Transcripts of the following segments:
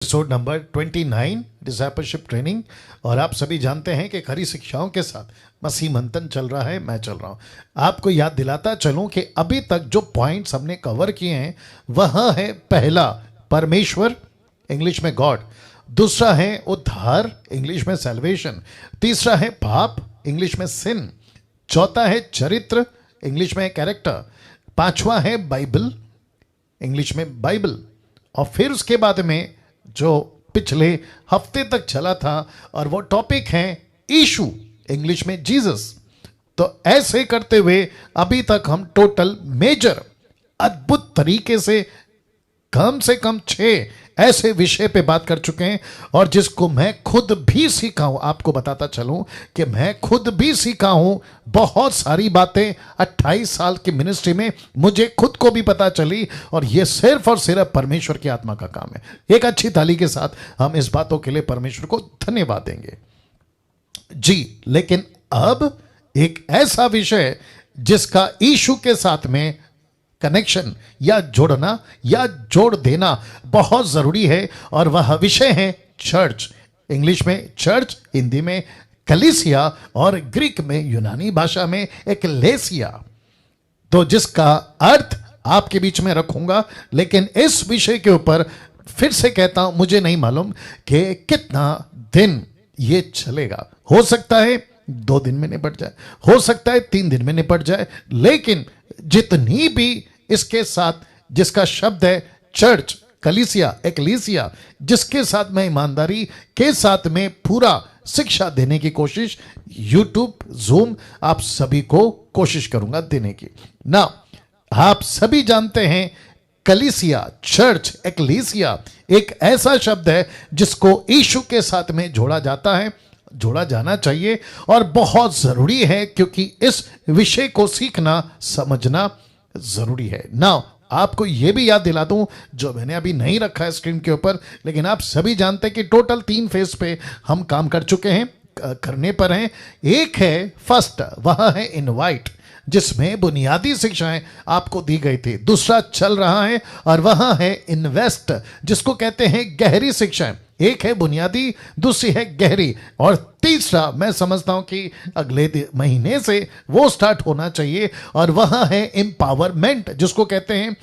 Episode number 29 discipleship training. और आप सभी जानते हैं कि खरी शिक्षाओं के साथ मसीह मंथन चल रहा है, मैं चल रहा हूं। आपको याद दिलाता चलूं कि अभी तक जो पॉइंट्स हमने कवर किए हैं वह है, पहला परमेश्वर, इंग्लिश में गॉड। दूसरा है उद्धार, इंग्लिश में सैल्वेशन। तीसरा है पाप, इंग्लिश में सिन। चौथा है चरित्र, इंग्लिश में कैरेक्टर। पांचवा है बाइबल, इंग्लिश में बाइबल। और फिर उसके बाद में जो पिछले हफ्ते तक चला था और वो टॉपिक है यीशु, इंग्लिश में जीसस। तो ऐसे करते हुए अभी तक हम टोटल मेजर अद्भुत तरीके से कम 6 ऐसे विषय पे बात कर चुके हैं, और जिसको मैं खुद भी सीखा हूं। आपको बताता चलूं कि मैं खुद भी सीखा हूं बहुत सारी बातें। 28 साल की मिनिस्ट्री में मुझे खुद को भी पता चली, और यह सिर्फ और सिर्फ परमेश्वर की आत्मा का काम है। एक अच्छी ताली के साथ हम इस बातों के लिए परमेश्वर को धन्यवाद देंगे जी। लेकिन अब एक ऐसा विषय जिसका यीशु के साथ में कनेक्शन या जोड़ना या जोड़ देना बहुत जरूरी है, और वह विषय है चर्च। इंग्लिश में चर्च, हिंदी में कलीसिया, और ग्रीक में, यूनानी भाषा में एक्लेसिया। तो जिसका अर्थ आपके बीच में रखूंगा, लेकिन इस विषय के ऊपर फिर से कहता हूं, मुझे नहीं मालूम कि कितना दिन ये चलेगा। हो सकता है 2 दिन में निपट जाए, हो सकता है 3 दिन में निपट जाए, लेकिन जितनी भी इसके साथ जिसका शब्द है चर्च, कलीसिया, एक्लीसिया, जिसके साथ मैं ईमानदारी के साथ में पूरा शिक्षा देने की कोशिश, यूट्यूब, जूम, आप सभी को कोशिश करूंगा देने की ना। आप सभी जानते हैं कलीसिया, चर्च, एक्लीसिया एक ऐसा शब्द है जिसको यीशु के साथ में जोड़ा जाता है, जोड़ा जाना चाहिए, और बहुत जरूरी है, क्योंकि इस विषय को सीखना, समझना जरूरी है ना। आपको यह भी याद दिला दूं, जो मैंने अभी नहीं रखा है स्क्रीन के ऊपर, लेकिन आप सभी जानते हैं कि टोटल 3 फेज पे हम काम कर चुके हैं, करने पर हैं। एक है फर्स्ट, वह है इनवाइट, जिसमें बुनियादी शिक्षाएं आपको दी गई थी। दूसरा चल रहा है और वह है इन्वेस्ट, जिसको कहते हैं गहरी शिक्षाएं। एक है बुनियादी, दूसरी है गहरी, और तीसरा मैं समझता हूं कि अगले महीने से वो स्टार्ट होना चाहिए, और वह है एम्पावरमेंट, जिसको कहते हैं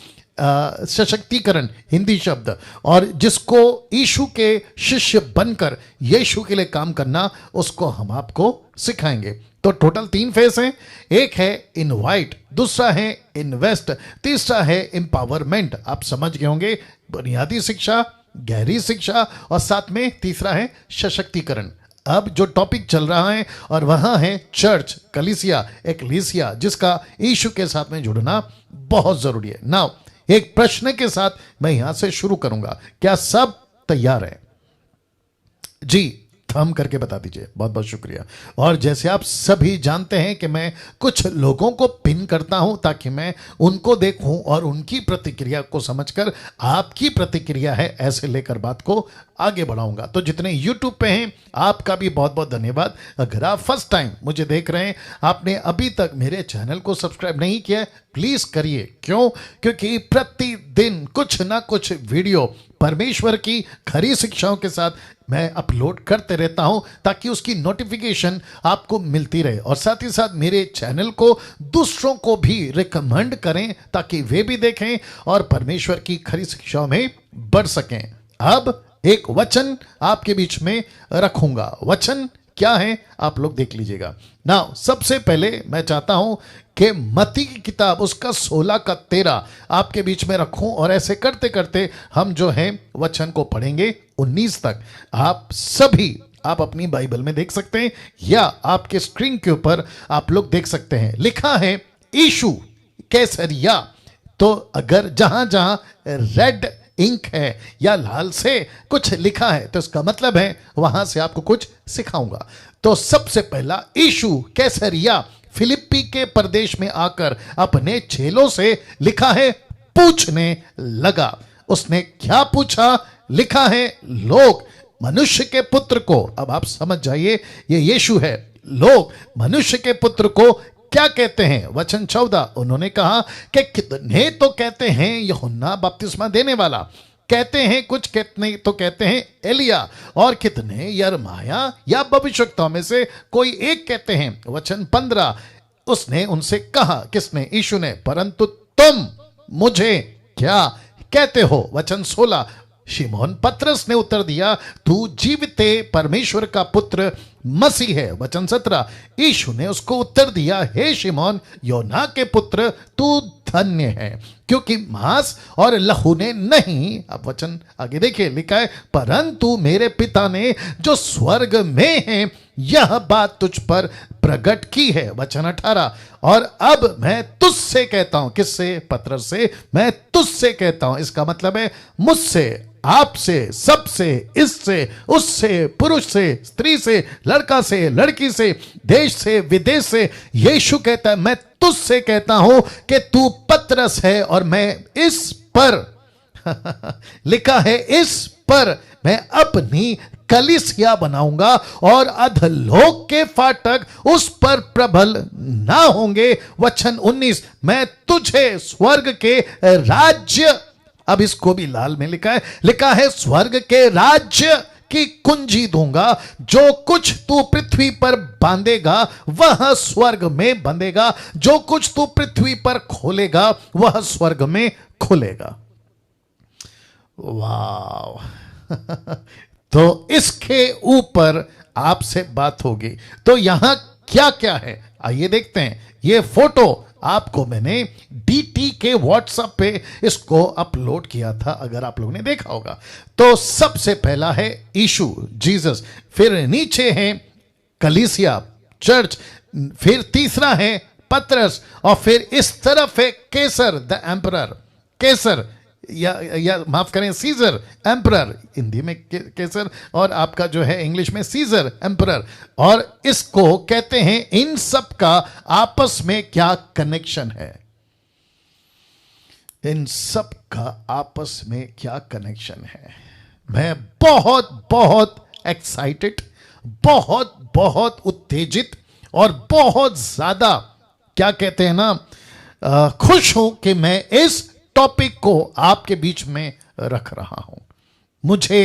सशक्तिकरण, हिंदी शब्द, और जिसको यीशु के शिष्य बनकर यीशु के लिए काम करना, उसको हम आपको सिखाएंगे। तो टोटल 3 फेस हैं। एक है इनवाइट, दूसरा है इन्वेस्ट, तीसरा है एम्पावरमेंट। आप समझ गए होंगे, बुनियादी शिक्षा, गहरी शिक्षा, और साथ में तीसरा है सशक्तिकरण। अब जो टॉपिक चल रहा है और वहां है चर्च, कलीसिया, एक्लीसिया, जिसका यीशु के साथ में जुड़ना बहुत जरूरी है। नाउ एक प्रश्न के साथ मैं यहां से शुरू करूंगा। क्या सब तैयार है जी? थम करके बता दीजिए। बहुत बहुत शुक्रिया। और जैसे आप सभी जानते हैं कि मैं कुछ लोगों को पिन करता हूं ताकि मैं उनको देखूं और उनकी प्रतिक्रिया को समझकर आपकी प्रतिक्रिया है ऐसे लेकर बात को आगे बढ़ाऊंगा। तो जितने YouTube पे हैं आपका भी बहुत बहुत धन्यवाद। अगर आप फर्स्ट टाइम मुझे देख रहे हैं, आपने अभी तक मेरे चैनल को सब्सक्राइब नहीं किया है, प्लीज करिए। क्यों? क्योंकि प्रतिदिन कुछ ना कुछ वीडियो परमेश्वर की खरी शिक्षाओं के साथ मैं अपलोड करते रहता हूं, ताकि उसकी नोटिफिकेशन आपको मिलती रहे। और साथ ही साथ मेरे चैनल को दूसरों को भी रिकमेंड करें, ताकि वे भी देखें और परमेश्वर की खरी शिक्षाओं में बढ़ सकें। अब एक वचन आपके बीच में रखूंगा। वचन क्या है आप लोग देख लीजिएगा ना। सबसे पहले मैं चाहता हूं कि मत्ती की किताब उसका 16 का 13 आपके बीच में रखूं, और ऐसे करते करते हम जो है वचन को पढ़ेंगे 19 तक। आप सभी आप अपनी बाइबल में देख सकते हैं, या आपके स्क्रीन के ऊपर आप लोग देख सकते हैं, लिखा है यीशु कैसरिया। तो अगर जहां जहां रेड इंक है या लाल से कुछ लिखा है, तो इसका मतलब है वहां से आपको कुछ सिखाऊंगा। तो सबसे पहला, यीशु कैसरिया फिलिप्पी के प्रदेश में आकर अपने चेलों से, लिखा है, पूछने लगा। उसने क्या पूछा? लिखा है, लोग मनुष्य के पुत्र को, अब आप समझ जाइए ये यीशु है, लोग मनुष्य के पुत्र को क्या कहते हैं? वचन 14, उन्होंने कहा कि कितने तो कहते हैं यूहन्ना बपतिस्मा देने वाला, कहते हैं कुछ, कितने तो कहते हैं एलिया, और कितने यरमाया या भविष्यवक्ताओं में से कोई एक कहते हैं। वचन 15, उसने उनसे कहा, किसने? यीशु ने, परंतु तुम मुझे क्या कहते हो? वचन 16, शिमोन पतरस ने उत्तर दिया, तू जीविते परमेश्वर का पुत्र मसीह है। वचन 17, यीशु ने उसको उत्तर दिया, हे शिमोन योना के पुत्र, तू धन्य है, क्योंकि मांस और लहू ने नहीं, अब वचन आगे देखिए, लिखा है, परंतु मेरे पिता ने जो स्वर्ग में है यह बात तुझ पर प्रकट की है। वचन 18, और अब मैं तुझसे कहता हूं, किससे? पतरस से, मैं तुझसे कहता हूं, इसका मतलब है मुझसे, आपसे, सबसे, इससे, उससे, पुरुष से, स्त्री से, लड़का से, लड़की से, देश से, विदेश से, यीशु कहता है, मैं तुझसे कहता हूं कि तू पतरस है, और मैं इस पर लिखा है, इस पर मैं अपनी कलीसिया बनाऊंगा, और अधोलोक के फाटक उस पर प्रबल ना होंगे। वचन 19, मैं तुझे स्वर्ग के राज्य, अब इसको भी लाल में लिखा है स्वर्ग के राज्य की कुंजी दूंगा, जो कुछ तू पृथ्वी पर बांधेगा वह स्वर्ग में बंधेगा, जो कुछ तू पृथ्वी पर खोलेगा वह स्वर्ग में खुलेगा। वाह तो इसके ऊपर आपसे बात होगी। तो यहां क्या क्या है, आइए देखते हैं। ये फोटो आपको मैंने DT के व्हाट्सएप पे इसको अपलोड किया था, अगर आप लोगों ने देखा होगा। तो सबसे पहला है यीशु, जीसस, फिर नीचे है कलीसिया, चर्च, फिर तीसरा है पतरस, और फिर इस तरफ है केसर, द एम्परर, केसर या माफ करें सीजर, एम्परर, हिंदी में केसर, और आपका जो है इंग्लिश में सीजर, एम्परर। और इसको कहते हैं, इन सब का आपस में क्या कनेक्शन है? इन सब का आपस में क्या कनेक्शन है? मैं बहुत बहुत एक्साइटेड, बहुत बहुत उत्तेजित, और बहुत ज्यादा क्या कहते हैं ना, खुश हूं कि मैं इस टॉपिक को आपके बीच में रख रहा हूं। मुझे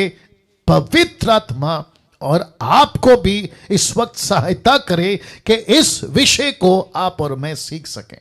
पवित्र आत्मा और आपको भी इस वक्त सहायता करे कि इस विषय को आप और मैं सीख सकें।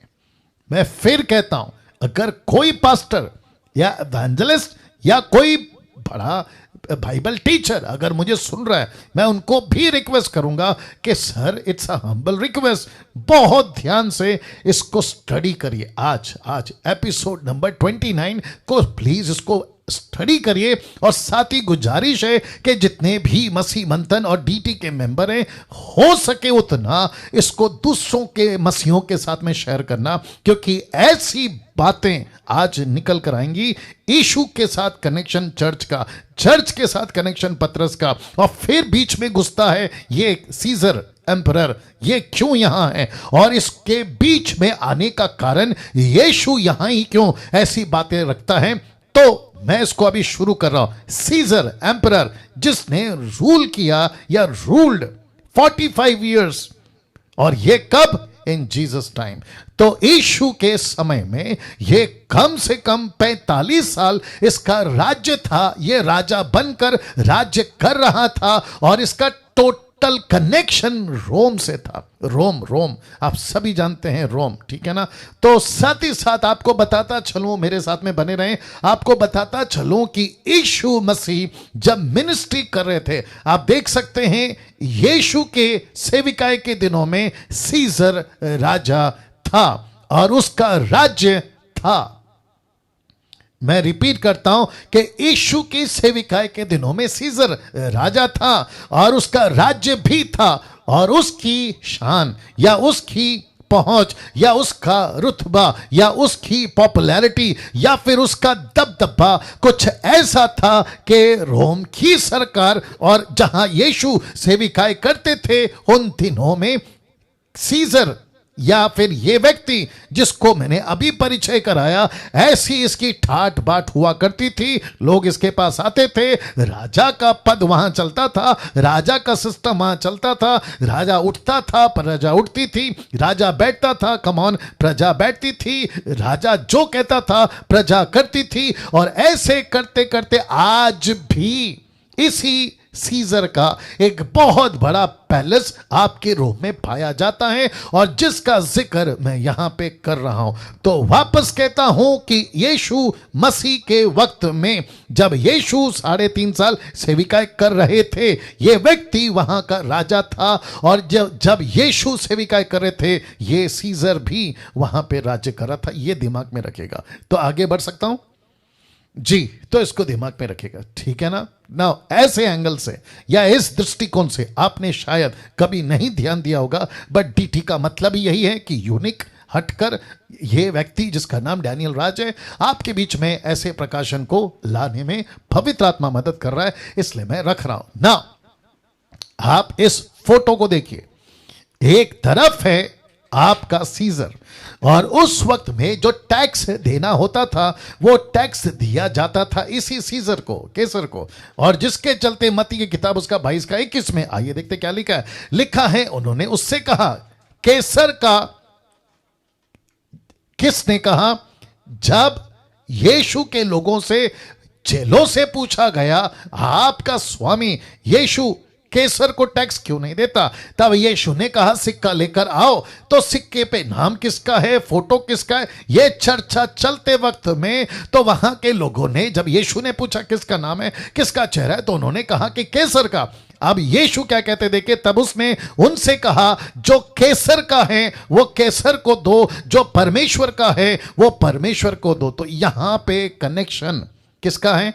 मैं फिर कहता हूं, अगर कोई पास्टर या एवेंजलिस्ट या कोई बड़ा बाइबल टीचर अगर मुझे सुन रहा है, मैं उनको भी रिक्वेस्ट करूंगा कि sir, it's a humble request, बहुत ध्यान से इसको स्टडी करिए। आज एपिसोड नंबर 29 को प्लीज इसको स्टडी करिए, और साथ ही गुजारिश है कि जितने भी मसीह मंथन और DT के मेंबर हैं, हो सके उतना इसको दूसरों के मसीहों के साथ में शेयर करना, क्योंकि ऐसी बातें आज निकल कर आएंगी। यीशु के साथ कनेक्शन चर्च का, चर्च के साथ कनेक्शन पतरस का, और फिर बीच में घुसता है ये सीजर, एम्परर, ये क्यों यहां है, और इसके बीच में आने का कारण यीशु यहां ही क्यों ऐसी बातें रखता है। तो मैं इसको अभी शुरू कर रहा हूं। सीजर, एम्परर, जिसने रूल किया या रूल्ड 45 इयर्स, और ये कब? इन जीसस टाइम। तो यीशु के समय में ये कम से कम 45 साल इसका राज्य था। ये राजा बनकर राज्य कर रहा था, और इसका टोटल कनेक्शन रोम से था। रोम आप सभी जानते हैं, रोम, ठीक है ना। तो साथ ही साथ आपको बताता चलूं, मेरे साथ में बने रहें, आपको बताता चलूं कि यीशु मसीह जब मिनिस्ट्री कर रहे थे, आप देख सकते हैं यीशु के सेविकाई के दिनों में सीजर राजा था, और उसका राज्य था। मैं रिपीट करता हूं कि यीशु की सेविकाई के दिनों में सीजर राजा था, और उसका राज्य भी था, और उसकी शान या उसकी पहुंच या उसका रुतबा या उसकी पॉपुलैरिटी या फिर उसका दबदबा कुछ ऐसा था कि रोम की सरकार और जहां यीशु सेविकाई करते थे, उन दिनों में सीजर या फिर ये व्यक्ति जिसको मैंने अभी परिचय कराया, ऐसी इसकी ठाट बाट हुआ करती थी। लोग इसके पास आते थे, राजा का पद वहां चलता था, राजा का सिस्टम वहां चलता था। राजा उठता था, प्रजा उठती थी, राजा बैठता था, कमॉन, प्रजा बैठती थी, राजा जो कहता था प्रजा करती थी। और ऐसे करते करते आज भी इसी सीजर का एक बहुत बड़ा पैलेस आपके रोम में पाया जाता है, और जिसका जिक्र मैं यहां पे कर रहा हूं। तो वापस कहता हूं कि यीशु मसीह के वक्त में जब यीशु 3.5 साल सेविकाएं कर रहे थे, यह व्यक्ति वहां का राजा था। और जब यीशु सेविकाएं कर रहे थे, यह सीजर भी वहां पे राज्य कर रहा था। यह दिमाग में रखेगा। तो आगे बढ़ सकता हूं जी, तो इसको दिमाग में रखेगा, ठीक है ना। नाउ ऐसे एंगल से या इस दृष्टिकोण से आपने शायद कभी नहीं ध्यान दिया होगा, बट डीटी का मतलब ही यही है कि यूनिक, हटकर ये व्यक्ति जिसका नाम डैनियल राज है, आपके बीच में ऐसे प्रकाशन को लाने में पवित्र आत्मा मदद कर रहा है, इसलिए मैं रख रहा हूं ना। आप इस फोटो को देखिए, एक तरफ है आपका सीजर, और उस वक्त में जो टैक्स देना होता था वो टैक्स दिया जाता था इसी सीजर को, केसर को। और जिसके चलते मत्ती की किताब उसका 22:21 में, आइए देखते क्या लिखा है। लिखा है, उन्होंने उससे कहा, केसर का, किसने कहा? जब यीशु के लोगों से, चेलों से पूछा गया, आपका स्वामी यीशु केसर को टैक्स क्यों नहीं देता? तब यीशु ने कहा, सिक्का लेकर आओ। तो सिक्के पे नाम किसका है, फोटो किसका है, ये चर्चा चलते वक्त में, तो वहां के लोगों ने, जब यीशु ने पूछा किसका नाम है, किसका चेहरा है, तो उन्होंने कहा कि केसर का। अब यीशु क्या कहते देखे, तब उसने उनसे कहा, जो केसर का है वो केसर को दो, जो परमेश्वर का है वो परमेश्वर को दो। तो यहां पे कनेक्शन किसका है?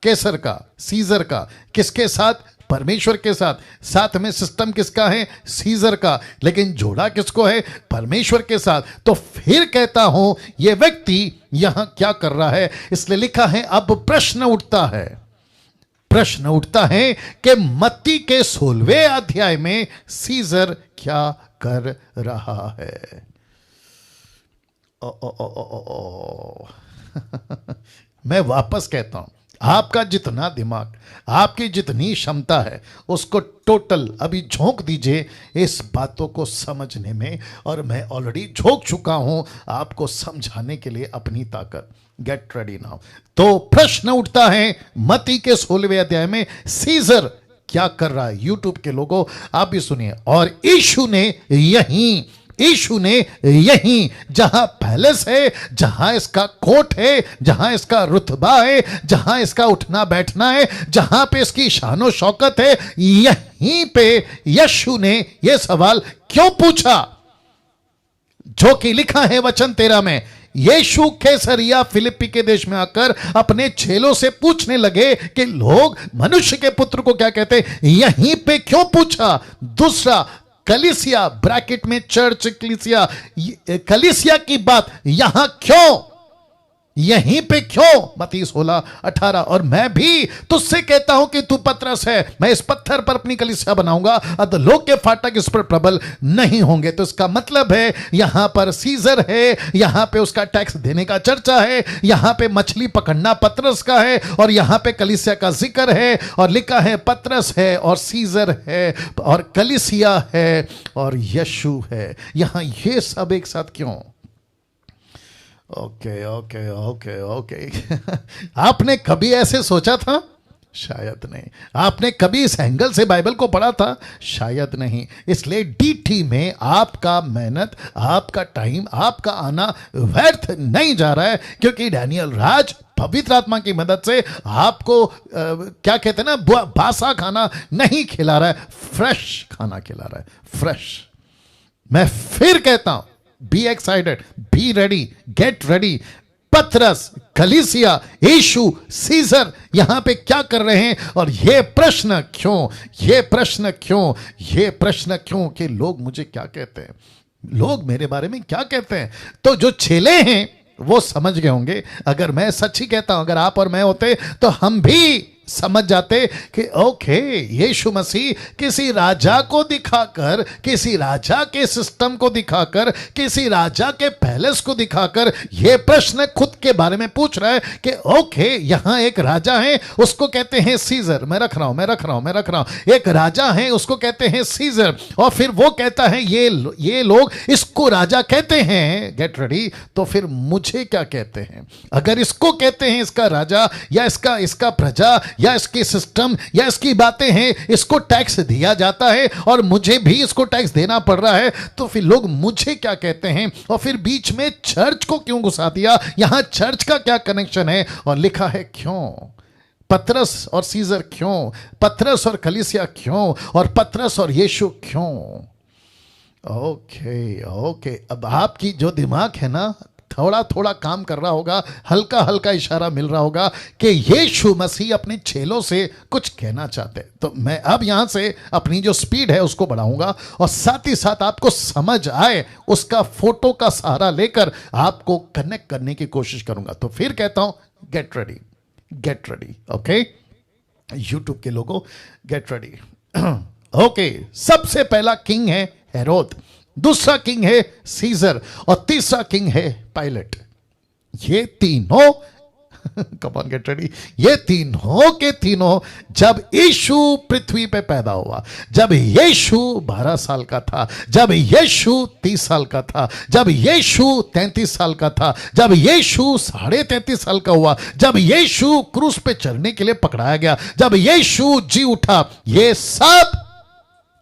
केसर का, सीजर का। किसके साथ? परमेश्वर के साथ। साथ में सिस्टम किसका है? सीजर का। लेकिन जोड़ा किसको है? परमेश्वर के साथ। तो फिर कहता हूं, यह व्यक्ति यहां क्या कर रहा है? इसलिए लिखा है, अब प्रश्न उठता है, प्रश्न उठता है कि मत्ती के 16वें अध्याय में सीजर क्या कर रहा है। मैं वापस कहता हूं, आपका जितना दिमाग, आपकी जितनी क्षमता है, उसको टोटल अभी झोंक दीजिए इस बातों को समझने में। और मैं ऑलरेडी झोंक चुका हूं आपको समझाने के लिए अपनी ताकत। Get ready now. तो प्रश्न उठता है, मत्ती के 16वें अध्याय में सीजर क्या कर रहा है? यूट्यूब के लोगों आप भी सुनिए। और यीशु ने यहीं जहां पैलेस है, जहां इसका कोर्ट है, जहां इसका रुतबा है, जहां इसका उठना बैठना है, जहां पे इसकी शानो शौकत है, यहीं पे यीशु ने यह सवाल क्यों पूछा? जो कि लिखा है वचन 13 में, यीशु कैसरिया फिलिप्पी के देश में आकर अपने चेलों से पूछने लगे कि लोग मनुष्य के पुत्र को क्या कहते हैं। यहीं पे क्यों पूछा? दूसरा, कलीसिया, ब्रैकेट में चर्च, कलीसिया, कलीसिया की बात यहां क्यों, यहीं पे क्यों? मत्ती 16:18। और मैं भी तुझसे कहता हूं कि तू पतरस है, मैं इस पत्थर पर अपनी कलीसिया बनाऊंगा, अधोलोक के फाटक इस पर प्रबल नहीं होंगे। तो इसका मतलब है यहां पर सीजर है, यहां पे उसका टैक्स देने का चर्चा है, यहां पे मछली पकड़ना पतरस का है, और यहां पे कलीसिया का जिक्र है। और लिखा है पतरस है और सीजर है और कलीसिया है और यीशु है। यहां ये सब एक साथ क्यों? ओके ओके ओके ओके आपने कभी ऐसे सोचा था? शायद नहीं। आपने कभी इस एंगल से बाइबल को पढ़ा था? शायद नहीं। इसलिए डीटी में आपका मेहनत, आपका टाइम, आपका आना व्यर्थ नहीं जा रहा है, क्योंकि डैनियल राज पवित्र आत्मा की मदद से आपको क्या कहते हैं ना, बासा खाना नहीं खिला रहा है, फ्रेश खाना खिला रहा है, फ्रेश। मैं फिर कहता हूं, be excited, be ready, get ready. पतरस, कलीसिया, यीशु, सीजर यहां पे क्या कर रहे हैं? और ये प्रश्न क्यों, ये प्रश्न क्यों, ये प्रश्न क्यों कि लोग मुझे क्या कहते हैं, लोग मेरे बारे में क्या कहते हैं? तो जो चेले हैं वो समझ गए होंगे। अगर मैं सच ही कहता हूं, अगर आप और मैं होते तो हम भी समझ जाते कि ओके, यीशु मसीह किसी राजा को दिखाकर, किसी राजा के सिस्टम को दिखाकर, किसी राजा के पैलेस को दिखाकर यह प्रश्न खुद के बारे में पूछ रहा है कि ओके, यहां एक राजा है, उसको कहते हैं सीजर, मैं रख रहा हूं, एक राजा है, उसको कहते हैं सीजर, और फिर वो कहता है ये लोग इसको राजा कहते हैं, गेट रेडी, तो फिर मुझे क्या कहते हैं? अगर इसको कहते हैं इसका राजा, या इसका प्रजा, या इसकी सिस्टम, या इसकी बातें हैं, इसको टैक्स दिया जाता है और मुझे भी इसको टैक्स देना पड़ रहा है, तो फिर लोग मुझे क्या कहते हैं? और फिर बीच में चर्च को क्यों घुसा दिया? यहां चर्च का क्या कनेक्शन है? और लिखा है क्यों? पतरस और सीजर क्यों? पतरस और कलीसिया क्यों? और पतरस और यीशु क्यों? ओके, अब आपकी जो दिमाग है ना, थोड़ा थोड़ा काम कर रहा होगा, हल्का हल्का इशारा मिल रहा होगा कि यीशु मसीह अपने चेलों से कुछ कहना चाहते हैं। तो मैं अब यहां से अपनी जो स्पीड है उसको बढ़ाऊंगा, और साथ ही साथ आपको समझ आए उसका फोटो का सहारा लेकर आपको कनेक्ट करने की कोशिश करूंगा। तो फिर कहता हूं, गेट रेडी, ओके, यूट्यूब के लोगों, गेट रेडी। ओके, सबसे पहला किंग है हेरोद, दूसरा किंग है सीजर, और तीसरा किंग है पायलट। ये तीनों कम ऑन, गेट रेडी, ये तीनों के तीनों जब यीशु पृथ्वी पे पैदा हुआ, जब यीशु 12 साल का था, जब यीशु 30 साल का था, जब यीशु 33 साल का था, जब यीशु 33.5 साल का हुआ, जब यीशु क्रूस पे चढ़ने के लिए पकड़ाया गया, जब यीशु जी उठा, ये सब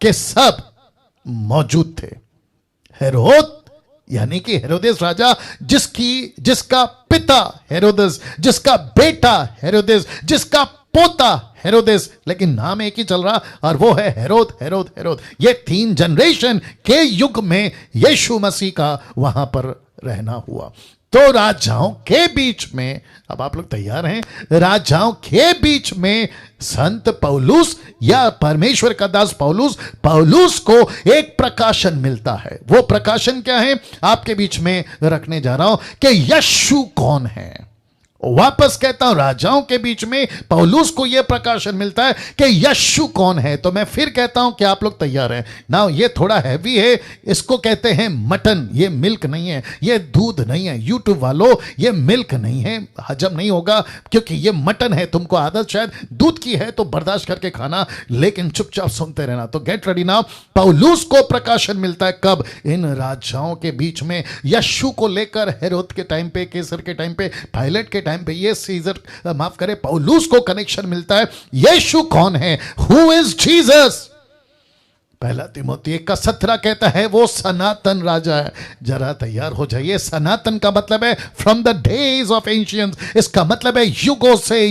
के सब मौजूद थे। हेरोद यानी कि हेरोदेस राजा, जिसका पिता हेरोदेस, जिसका बेटा हेरोदेस, जिसका पोता हेरोदेस, लेकिन नाम एक ही चल रहा, और वो है हेरोद। ये 3 जनरेशन के युग में यीशु मसीह का वहां पर रहना हुआ। तो राजाओं के बीच में, अब आप लोग तैयार हैं, राजाओं के बीच में संत पौलुस या परमेश्वर का दास पौलुस को एक प्रकाशन मिलता है। वो प्रकाशन क्या है? आपके बीच में रखने जा रहा हूं कि यीशु कौन है। वापस कहता हूं, राजाओं के बीच में पौलुस को यह प्रकाशन मिलता है कि यीशु कौन है। तो मैं फिर कहता हूं कि आप लोग तैयार हैं ना? ये थोड़ा हैवी है, इसको कहते हैं मटन। ये मिल्क नहीं है, ये दूध नहीं है। यूट्यूब वालों, ये मिल्क नहीं है, हजम नहीं होगा, क्योंकि ये मटन है। तुमको आदत शायद दूध की है तो बर्दाश्त करके खाना, लेकिन चुपचाप सुनते रहना। तो गेट रेडी नाउ। पौलुस को प्रकाशन मिलता है कब? इन राजाओं के बीच में, यीशु को लेकर हेरोद के टाइम पे, केसर के टाइम पे, पायलट के टाइम पे, ये सीजर, माफ करे, पौलुस को कनेक्शन मिलता है। यीशु कौन है? Who is Jesus? पहला तिमोथी 1:17 कहता है वो सनातन राजा है। जरा तैयार हो जाइए। सनातन का मतलब है फ्रॉम द डेज ऑफ एंशियंस। इसका मतलब है युगों से,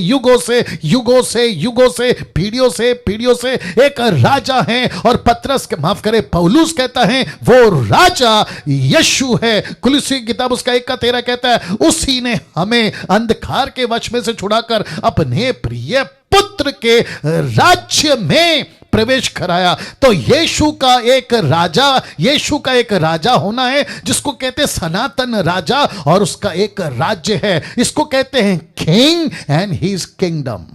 पीढ़ियों से एक राजा है। और पतरस, माफ करे, पौलुस कहता है वो राजा यीशु है। कुलुसी की किताब उसका 1:13 कहता है उसी ने हमें अंधकार के वश में से छुड़ाकर अपने प्रिय पुत्र के राज्य में प्रवेश कराया। तो यीशु का एक राजा होना है, जिसको कहते हैं सनातन राजा, और उसका एक राज्य है। इसको कहते हैं किंग एंड हिज किंगडम।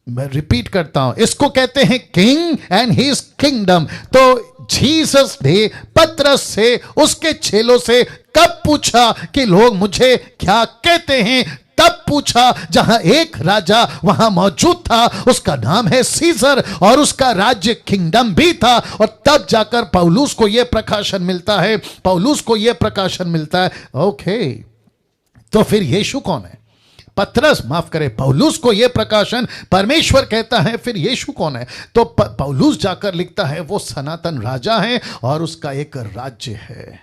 मैं रिपीट करता हूं, इसको कहते हैं किंग एंड हिज किंगडम। तो जीसस ने पतरस से, उसके चेलों से कब पूछा कि लोग मुझे क्या कहते हैं? तब पूछा जहां एक राजा वहां मौजूद था, उसका नाम है सीजर, और उसका राज्य किंगडम भी था। और तब जाकर पौलुस को यह प्रकाशन मिलता है, ओके, तो फिर यीशु कौन है? पतरस, माफ करे, पौलुस को यह प्रकाशन परमेश्वर कहता है, फिर यीशु कौन है? तो पौलुस जाकर लिखता है वो सनातन राजा है और उसका एक राज्य है।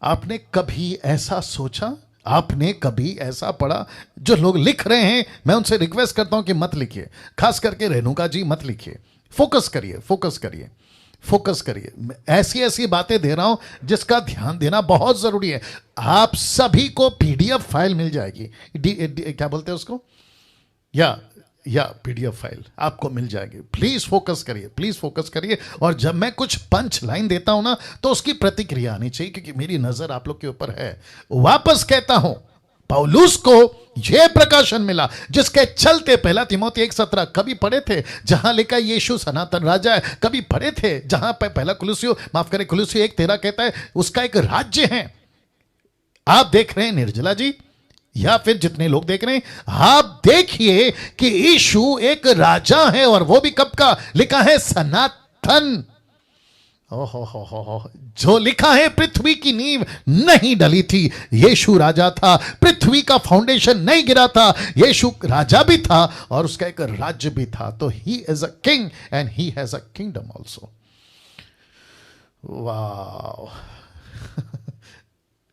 आपने कभी ऐसा सोचा? आपने कभी ऐसा पढ़ा? जो लोग लिख रहे हैं, मैं उनसे रिक्वेस्ट करता हूं कि मत लिखिए, खास करके रेणुका जी मत लिखिए। फोकस करिए। ऐसी बातें दे रहा हूं जिसका ध्यान देना बहुत जरूरी है। आप सभी को पीडीएफ फाइल मिल जाएगी, क्या बोलते हैं उसको, या पीडीएफ फाइल आपको मिल जाएगी। प्लीज फोकस करिए। और जब मैं कुछ पंच लाइन देता हूं ना, तो उसकी प्रतिक्रिया आनी चाहिए, क्योंकि मेरी नजर आप लोग के ऊपर है। वापस कहता हूं, पौलुस को यह प्रकाशन मिला जिसके चलते पहला तिमोथी 1:17 कभी पढ़े थे जहां लिखा यीशु सनातन राजा है, कभी पढ़े थे जहां पे पहला कुलुसियो 1:13 कहता है उसका एक राज्य है। आप देख रहे हैं निर्जला जी या फिर जितने लोग देख रहे हैं, आप देखिए कि यीशु एक राजा है और वो भी कब का लिखा है, सनातन। ओहो, जो लिखा है पृथ्वी की नींव नहीं डली थी, यीशु राजा था, पृथ्वी का फाउंडेशन नहीं गिरा था, यीशु राजा भी था और उसका एक राज्य भी था। तो he is a king and he has a kingdom also. वाह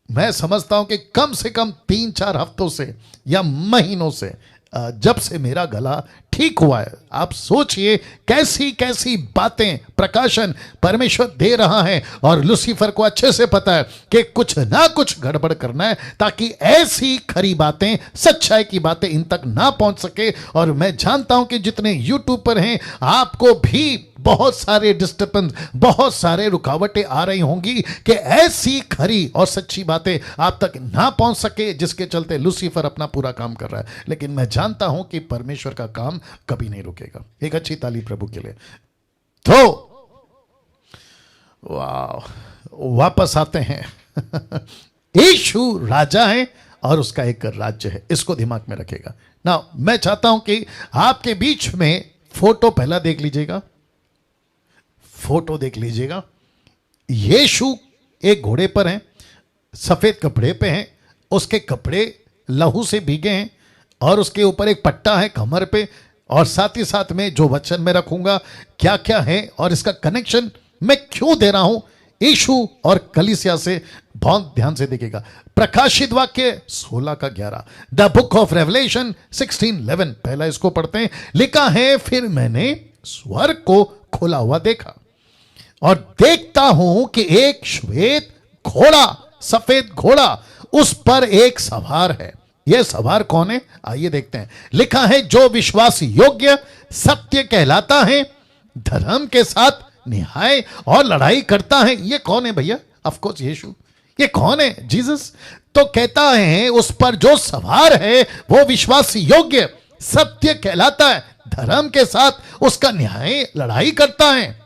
मैं समझता हूं कि कम से कम 3-4 हफ्तों से या महीनों से जब से मेरा गला ठीक हुआ है, आप सोचिए कैसी कैसी बातें प्रकाशन परमेश्वर दे रहा है। और लूसीफर को अच्छे से पता है कि कुछ ना कुछ गड़बड़ करना है ताकि ऐसी खरी बातें, सच्चाई की बातें इन तक ना पहुंच सके। और मैं जानता हूं कि जितने यूट्यूब पर हैं आपको भी बहुत सारे डिस्टर्बेंस, बहुत सारे रुकावटें आ रही होंगी कि ऐसी खरी और सच्ची बातें आप तक ना पहुंच सके, जिसके चलते लूसीफर अपना पूरा काम कर रहा है। लेकिन मैं जानता हूं कि परमेश्वर का काम कभी नहीं रुकेगा। एक अच्छी ताली प्रभु के लिए। तो वापस आते हैं यीशु राजा है और उसका एक राज्य है, इसको दिमाग में रखेगा ना। मैं चाहता हूं कि आपके बीच में फोटो पहला देख लीजिएगा, फोटो देख लीजिएगा। यीशु एक घोड़े पर है, सफेद कपड़े पे हैं, उसके कपड़े लहू से भीगे हैं और उसके ऊपर एक पट्टा है कमर पे। और साथ ही साथ में जो वचन मैं रखूंगा क्या क्या है और इसका कनेक्शन मैं क्यों दे रहा हूं यीशु और कलीसिया से, बहुत ध्यान से देखिएगा। प्रकाशित वाक्य 16:11, द बुक ऑफ रेवलेशन 16:11, पहला इसको पढ़ते हैं। लिखा है, फिर मैंने स्वर्ग को खुला हुआ देखा और देखता हूं कि एक श्वेत घोड़ा, सफेद घोड़ा, उस पर एक सवार है। यह सवार कौन है आइए देखते हैं। लिखा है, जो विश्वास योग्य सत्य कहलाता है, धर्म के साथ न्याय और लड़ाई करता है। यह कौन है भैया? ऑफ कोर्स यीशु। ये कौन है? जीसस। तो कहता है उस पर जो सवार है वो विश्वास योग्य सत्य कहलाता है, धर्म के साथ उसका न्याय लड़ाई करता है।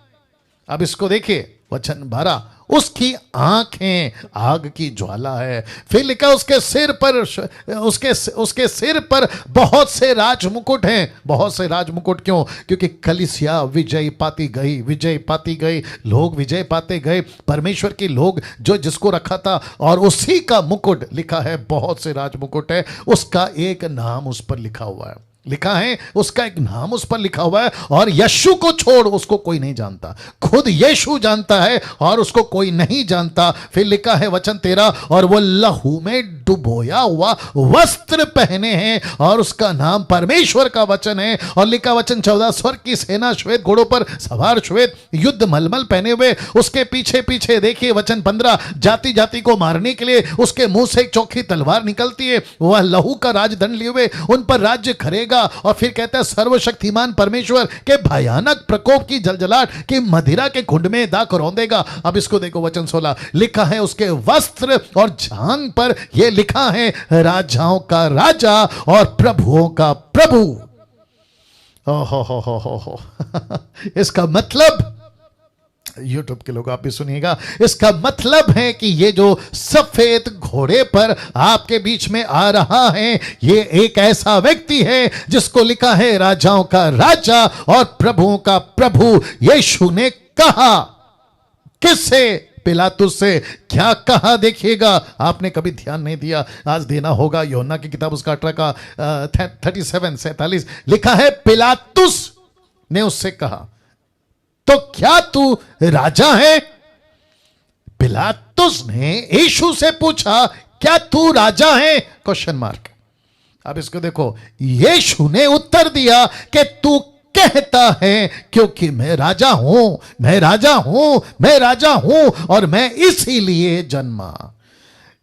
अब इसको देखिए वचन 12, उसकी आंखें आग की ज्वाला है। फिर लिखा उसके सिर पर, उसके सिर पर बहुत से राजमुकुट हैं। बहुत से राजमुकुट क्यों? क्योंकि कलीसिया विजय पाती गई, विजय पाती गई, लोग विजय पाते गए, परमेश्वर के लोग जो जिसको रखा था, और उसी का मुकुट लिखा है, बहुत से राजमुकुट है, उसका एक नाम उस पर लिखा हुआ है। लिखा है उसका एक नाम उस पर लिखा हुआ है और यीशु को छोड़ उसको कोई नहीं जानता, खुद यीशु जानता है और उसको कोई नहीं जानता। फिर लिखा है वचन 13, और वो लहू में डुबोया हुआ वस्त्र पहने हैं और उसका नाम परमेश्वर का वचन है। और लिखा वचन 14, स्वर्ग की सेना श्वेत घोड़ों पर सवार, श्वेत युद्ध मलमल पहने हुए, उसके पीछे पीछे देखिए वचन 15, जाति जाति को मारने के लिए उसके मुंह से एक चौखी तलवार निकलती है, वह लहू का राजदंड लिए हुए उन पर राज्य करेगा। और फिर कहता है सर्वशक्तिमान परमेश्वर के भयानक प्रकोप की जलजलाहट की मदिरा के कुंड में दाख रौंदेगा। अब इसको देखो वचन 16, लिखा है उसके वस्त्र और जांघ पर यह लिखा है, राजाओं का राजा और प्रभुओं का प्रभु। ओहो इसका मतलब, यूट्यूब के लोग आप भी सुनिएगा, इसका मतलब है कि ये जो सफेद घोड़े पर आपके बीच में आ रहा है, ये एक ऐसा व्यक्ति है जिसको लिखा है राजाओं का राजा और प्रभुओं का प्रभु। यीशु ने कहा, किससे? पिलातुस से। क्या कहा? देखिएगा, आपने कभी ध्यान नहीं दिया, आज देना होगा। योना की किताब उसका 18 का 37 लिखा है, पिलातुस ने उससे कहा, तो क्या तू राजा है? पिलातुस ने यीशु से पूछा, क्या तू राजा है? Question mark. अब इसको देखो, यीशु ने उत्तर दिया कि तू कहता है, क्योंकि मैं राजा हूं, मैं राजा हूं, मैं राजा हूं, और मैं इसीलिए जन्मा।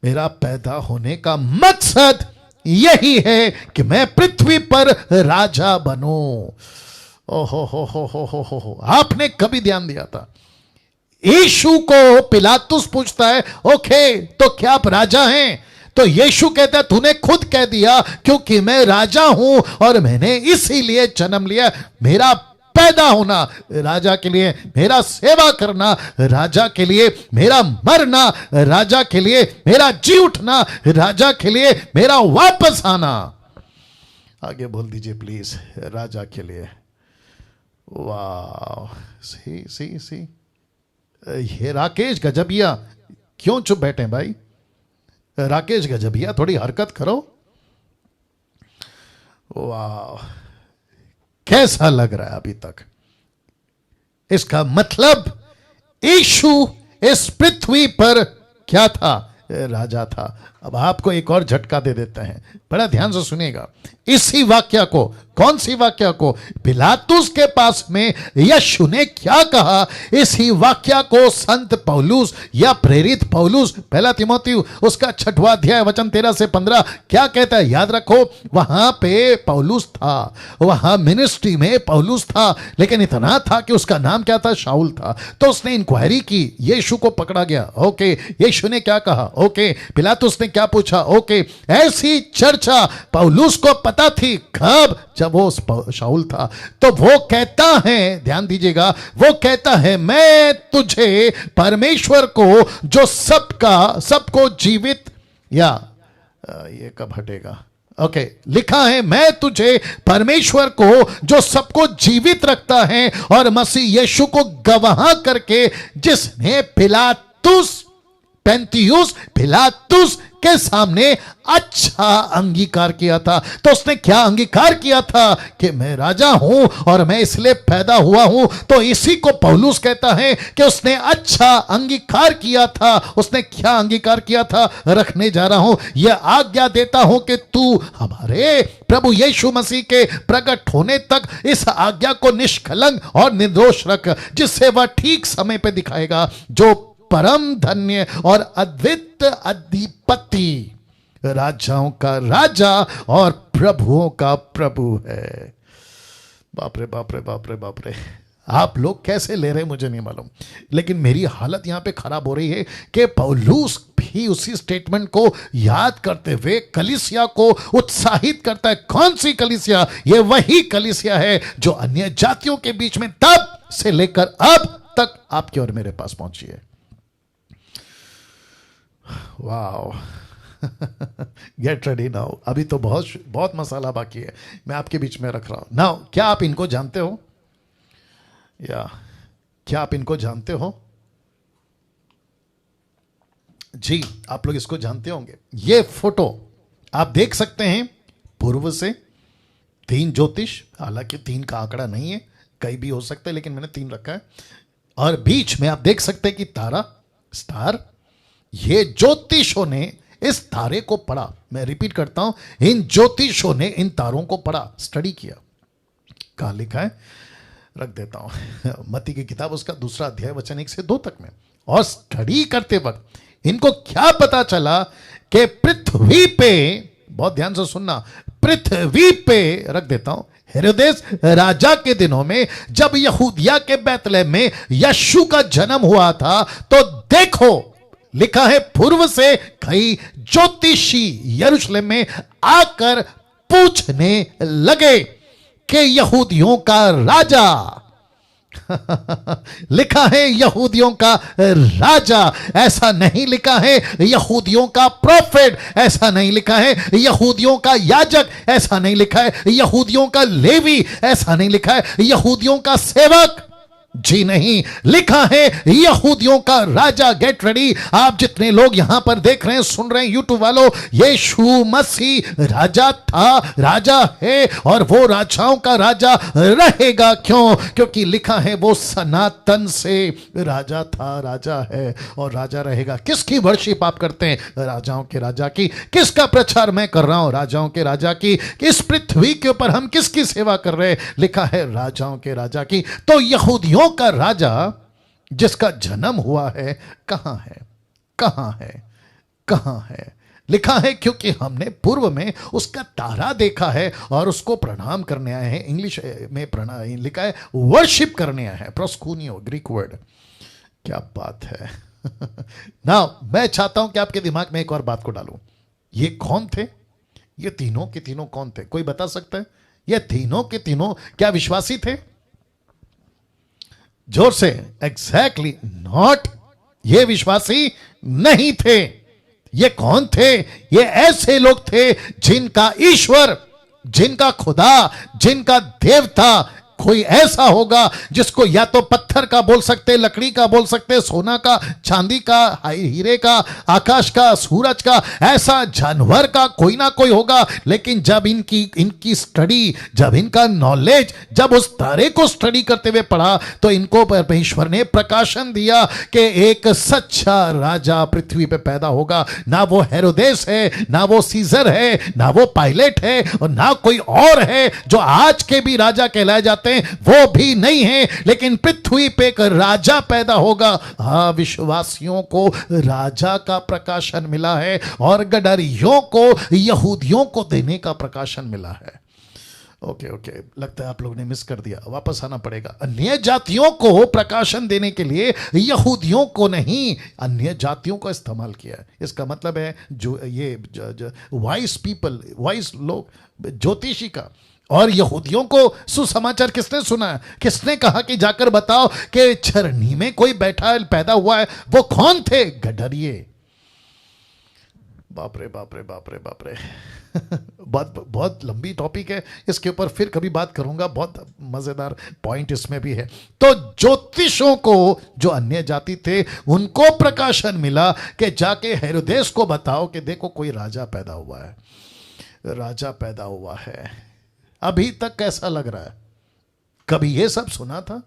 मेरा पैदा होने का मकसद यही है कि मैं पृथ्वी पर राजा बनूं। ओहो, आपने कभी ध्यान दिया था? यीशु को पिलातुस पूछता है, ओके तो क्या आप राजा हैं? तो यीशु कहता है तूने खुद कह दिया क्योंकि मैं राजा हूं और मैंने इसीलिए जन्म लिया। मेरा पैदा होना राजा के लिए, मेरा सेवा करना राजा के लिए, मेरा मरना राजा के लिए, मेरा जी उठना राजा के लिए, मेरा वापस आना, आगे बोल दीजिए प्लीज, राजा के लिए। वाह, सी सी सी, ये राकेश गजबिया, क्यों चुप बैठे भाई? राकेश गजबिया, थोड़ी हरकत करो। वाह, कैसा लग रहा है अभी तक? इसका मतलब यीशु इस पृथ्वी पर क्या था? राजा था। अब आपको एक और झटका दे देते हैं, बड़ा ध्यान से सुनिएगा। इसी वाक्य को, कौन सी वाक्य को? पिलातुस के पास में यीशु ने क्या कहा, इसी वाक्य को संत पौलुस या प्रेरित पौलुस, पहला तिमोथी उसका 6वां अध्याय वचन 13 से 15 क्या कहता है? याद रखो, वहां पे पौलुस था, वहां मिनिस्ट्री में पौलुस था, लेकिन इतना था कि उसका नाम क्या था? शाऊल था। तो उसने इंक्वायरी की, यीशु को पकड़ा गया, ओके, यीशु ने क्या कहा, ओके, पिलातुस ने क्या पूछा, ओके। ऐसी चर्चा पौलुस को पता थी, कब? जब वो शाऊल था। तो वो कहता है, ध्यान दीजिएगा, वो कहता है मैं तुझे परमेश्वर को जो सबको जीवित, या ये कब हटेगा? ओके, लिखा है मैं तुझे परमेश्वर को जो सबको जीवित रखता है और मसीह यीशु को गवाह करके, जिसने पेंतियुस पिलातुस के सामने अच्छा अंगीकार किया था। तो उसने क्या अंगीकार किया था? कि मैं राजा हूं और मैं इसलिए पैदा हुआ हूं। तो इसी को पौलुस कहता है कि उसने अच्छा अंगीकार किया था। उसने क्या अंगीकार किया था? रखने जा रहा हूं, यह आज्ञा देता हूं कि तू हमारे प्रभु यीशु मसीह के प्रकट होने तक इस आज्ञा को निष्कलंक और निर्दोष रख, जिससे वह ठीक समय पे दिखाएगा जो परम धन्य और अद्वित अधिपति, राजाओं का राजा और प्रभुओं का प्रभु है। बाप रे बाप रे बाप रे बाप रे, आप लोग कैसे ले रहे मुझे नहीं मालूम, लेकिन मेरी हालत यहां पे खराब हो रही है कि पौलुस भी उसी स्टेटमेंट को याद करते हुए कलीसिया को उत्साहित करता है। कौन सी कलीसिया? ये वही कलीसिया है जो अन्य जातियों के बीच में तब से लेकर अब तक आपके और मेरे पास पहुंची है। Wow, get ready now. अभी तो बहुत मसाला बाकी है, मैं आपके बीच में रख रहा हूं नाउ। क्या आप इनको जानते हो? या क्या आप इनको जानते हो? जी, आप लोग इसको जानते होंगे। ये फोटो आप देख सकते हैं, पूर्व से 3 ज्योतिष, हालांकि 3 का आंकड़ा नहीं है, कई भी हो सकता है, लेकिन मैंने 3 रखा है। और बीच में आप देख सकते हैं कि तारा, स्टार। ये ज्योतिषों ने इस तारे को पढ़ा, मैं रिपीट करता हूं, इन ज्योतिषों ने इन तारों को पढ़ा, स्टडी किया। कहां लिखा है? रख देता हूं, मत्ती की किताब उसका 2 अध्याय वचन 1 से 2 तक में। और स्टडी करते वक्त इनको क्या पता चला कि पृथ्वी पे, बहुत ध्यान से सुनना, पृथ्वी पे, रख देता हूं, हेरोदेस राजा के दिनों में जब यहूदिया के बैतलहम में यीशु का जन्म हुआ था, तो देखो लिखा है पूर्व से कई ज्योतिषी यरूशलेम में आकर पूछने लगे कि यहूदियों का राजा लिखा है यहूदियों का राजा, ऐसा नहीं लिखा है यहूदियों का प्रोफेट, ऐसा नहीं लिखा है यहूदियों का याजक, ऐसा नहीं लिखा है यहूदियों का लेवी, ऐसा नहीं लिखा है यहूदियों का सेवक, जी नहीं, लिखा है यहूदियों का राजा। Get ready. आप जितने लोग यहां पर देख रहे हैं, सुन रहे हैं, यूट्यूब वालों, यीशु मसीह राजा था, राजा है और वो राजाओं का राजा रहेगा। क्यों? क्योंकि लिखा है वो सनातन से राजा था, राजा है और राजा रहेगा। किसकी वर्शिप आप करते हैं? राजाओं के राजा की। किसका प्रचार मैं कर रहा हूं? राजाओं के राजा की। इस पृथ्वी के ऊपर हम किसकी सेवा कर रहे हैं? लिखा है राजाओं के राजा की। तो यहूदियों का राजा जिसका जन्म हुआ है कहां है? कहां है? कहां है? लिखा है क्योंकि हमने पूर्व में उसका तारा देखा है और उसको प्रणाम करने आए हैं। इंग्लिश में प्रणाम लिखा है, वर्शिप करने आए हैं, प्रोस्कूनियो, ग्रीक वर्ड। क्या बात है। ना मैं चाहता हूं कि आपके दिमाग में एक और बात को डालूं। ये कौन थे? ये तीनों के तीनों कौन थे? कोई बता सकता है? ये तीनों के तीनों क्या विश्वासी थे? जोर से। Exactly not. ये विश्वासी नहीं थे। ये कौन थे? ये ऐसे लोग थे जिनका ईश्वर, जिनका खुदा, जिनका देवता कोई ऐसा होगा जिसको या तो पत्थर का बोल सकते, लकड़ी का बोल सकते, सोना का, चांदी का, हीरे का, आकाश का, सूरज का, ऐसा जानवर का कोई ना कोई होगा। लेकिन जब इनकी स्टडी, जब इनका नॉलेज, जब उस तारे को स्टडी करते हुए पढ़ा तो इनको परमेश्वर ने प्रकाशन दिया कि एक सच्चा राजा पृथ्वी पे पैदा होगा। ना वो हेरोदेस है, ना वो सीजर है, ना वो पायलट है, और ना कोई और है जो आज के भी राजा कहलाए जाते, वो भी नहीं है। लेकिन पृथ्वी पे एक राजा पैदा होगा। हाँ, विश्वासियों को राजा का प्रकाशन मिला है और गडरियों को, यहूदियों को देने का प्रकाशन मिला है। ओके, लगता है आप लोग ने मिस कर दिया, वापस आना पड़ेगा। अन्य जातियों को प्रकाशन देने के लिए यहूदियों को नहीं, अन्य जातियों का इस्तेमाल किया है। इसका मतलब है जो ये वाइस पीपल, वाइस लोग, ज्योतिषी का, और यहूदियों को सुसमाचार किसने सुना है? किसने कहा कि जाकर बताओ कि छरनी में कोई बैठा है, पैदा हुआ है? वो कौन थे? गडरिये। बाप रे बाप रे बाप रे बाप रे। बहुत लंबी टॉपिक है, इसके ऊपर फिर कभी बात करूंगा। बहुत मजेदार पॉइंट इसमें भी है। तो ज्योतिषों को, जो अन्य जाति थे, उनको प्रकाशन मिला कि जाके हेरोदेस को बताओ कि देखो कोई राजा पैदा हुआ है, राजा पैदा हुआ है। अभी तक कैसा लग रहा है? कभी ये सब सुना था?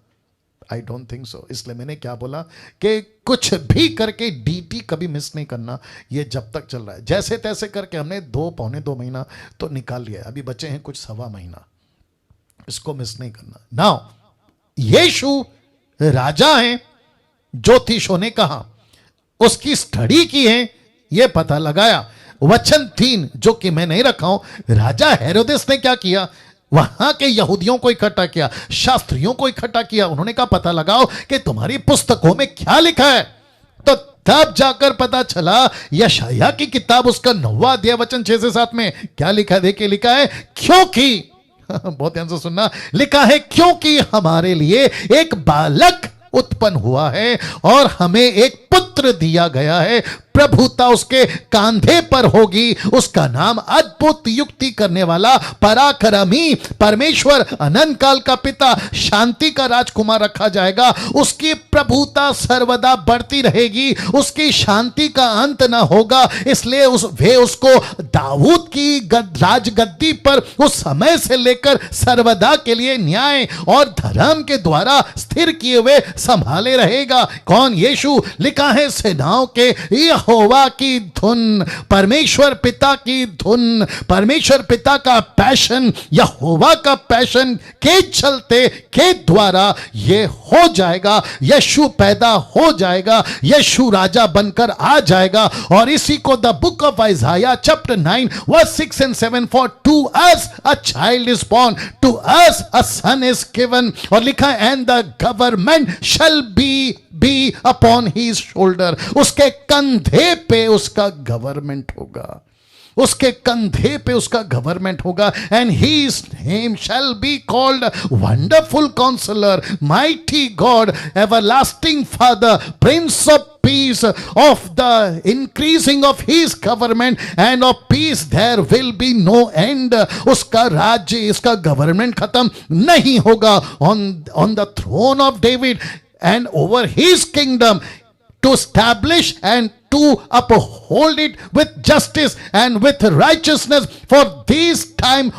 I don't think so. इसलिए मैंने क्या बोला कि कुछ भी करके डीटी कभी मिस नहीं करना। ये जब तक चल रहा है, जैसे तैसे करके हमने पौने दो महीना तो निकाल लिया, अभी बचे हैं कुछ सवा महीना, इसको मिस नहीं करना। नाउ यीशु राजा हैं, ज्योतिषों ने कहा, उसकी स्टडी की है, ये पता लगाया। वचन 3 जो कि मैं नहीं रखा हूं, राजा हेरोदेस ने क्या किया? वहां के यहूदियों को इकट्ठा किया, शास्त्रियों को इकट्ठा किया। उन्होंने कहा पता लगाओ कि तुम्हारी पुस्तकों में क्या लिखा है। तो तब जाकर पता चला यशायाह की किताब, उसका 9वां अध्याय वचन 6 से 7 में क्या लिखा है? देखिए, लिखा है क्योंकि बहुत ध्यान से सुनना, लिखा है क्योंकि हमारे लिए एक बालक उत्पन्न हुआ है और हमें एक पुत्र दिया गया है, प्रभुता उसके कांधे पर होगी, उसका नाम अद्भुत युक्ति करने वाला, पराक्रमी, परमेश्वर, अनंत काल का पिता, शांति का राजकुमार रखा जाएगा। उसकी प्रभुता सर्वदा बढ़ती रहेगी, उसकी शांति का अंत ना होगा। इसलिए वे उसको दाऊद की राजगद्दी पर उस समय से लेकर सर्वदा के लिए न्याय और धर्म के द्वारा स्थिर किए हुए संभाले रहेगा। कौन? यीशु। लिखा है सेनाओं के यहोवा की धुन, परमेश्वर पिता की धुन, परमेश्वर पिता का पैशन, यहोवा का पैशन के चलते के द्वारा ये हो जाएगा। यीशु पैदा हो जाएगा, यीशु राजा बनकर आ जाएगा। और इसी को the book of Isaiah chapter 9 verse 6 and 7, for to us a child is born, to us a son is given, और लिखा है and the government shall be upon his shoulder, उसके कंधे पे उसका गवर्नमेंट होगा, उसके कंधे पे उसका गवर्नमेंट होगा। And his name shall be called wonderful counselor, mighty God, everlasting Father, Prince of peace. Of the increasing of his government and of peace there will be no end. उसका राज्य, इसका government खत्म नहीं होगा। on the throne of David and over his kingdom, to establish and to uphold it with justice and with righteousness for this time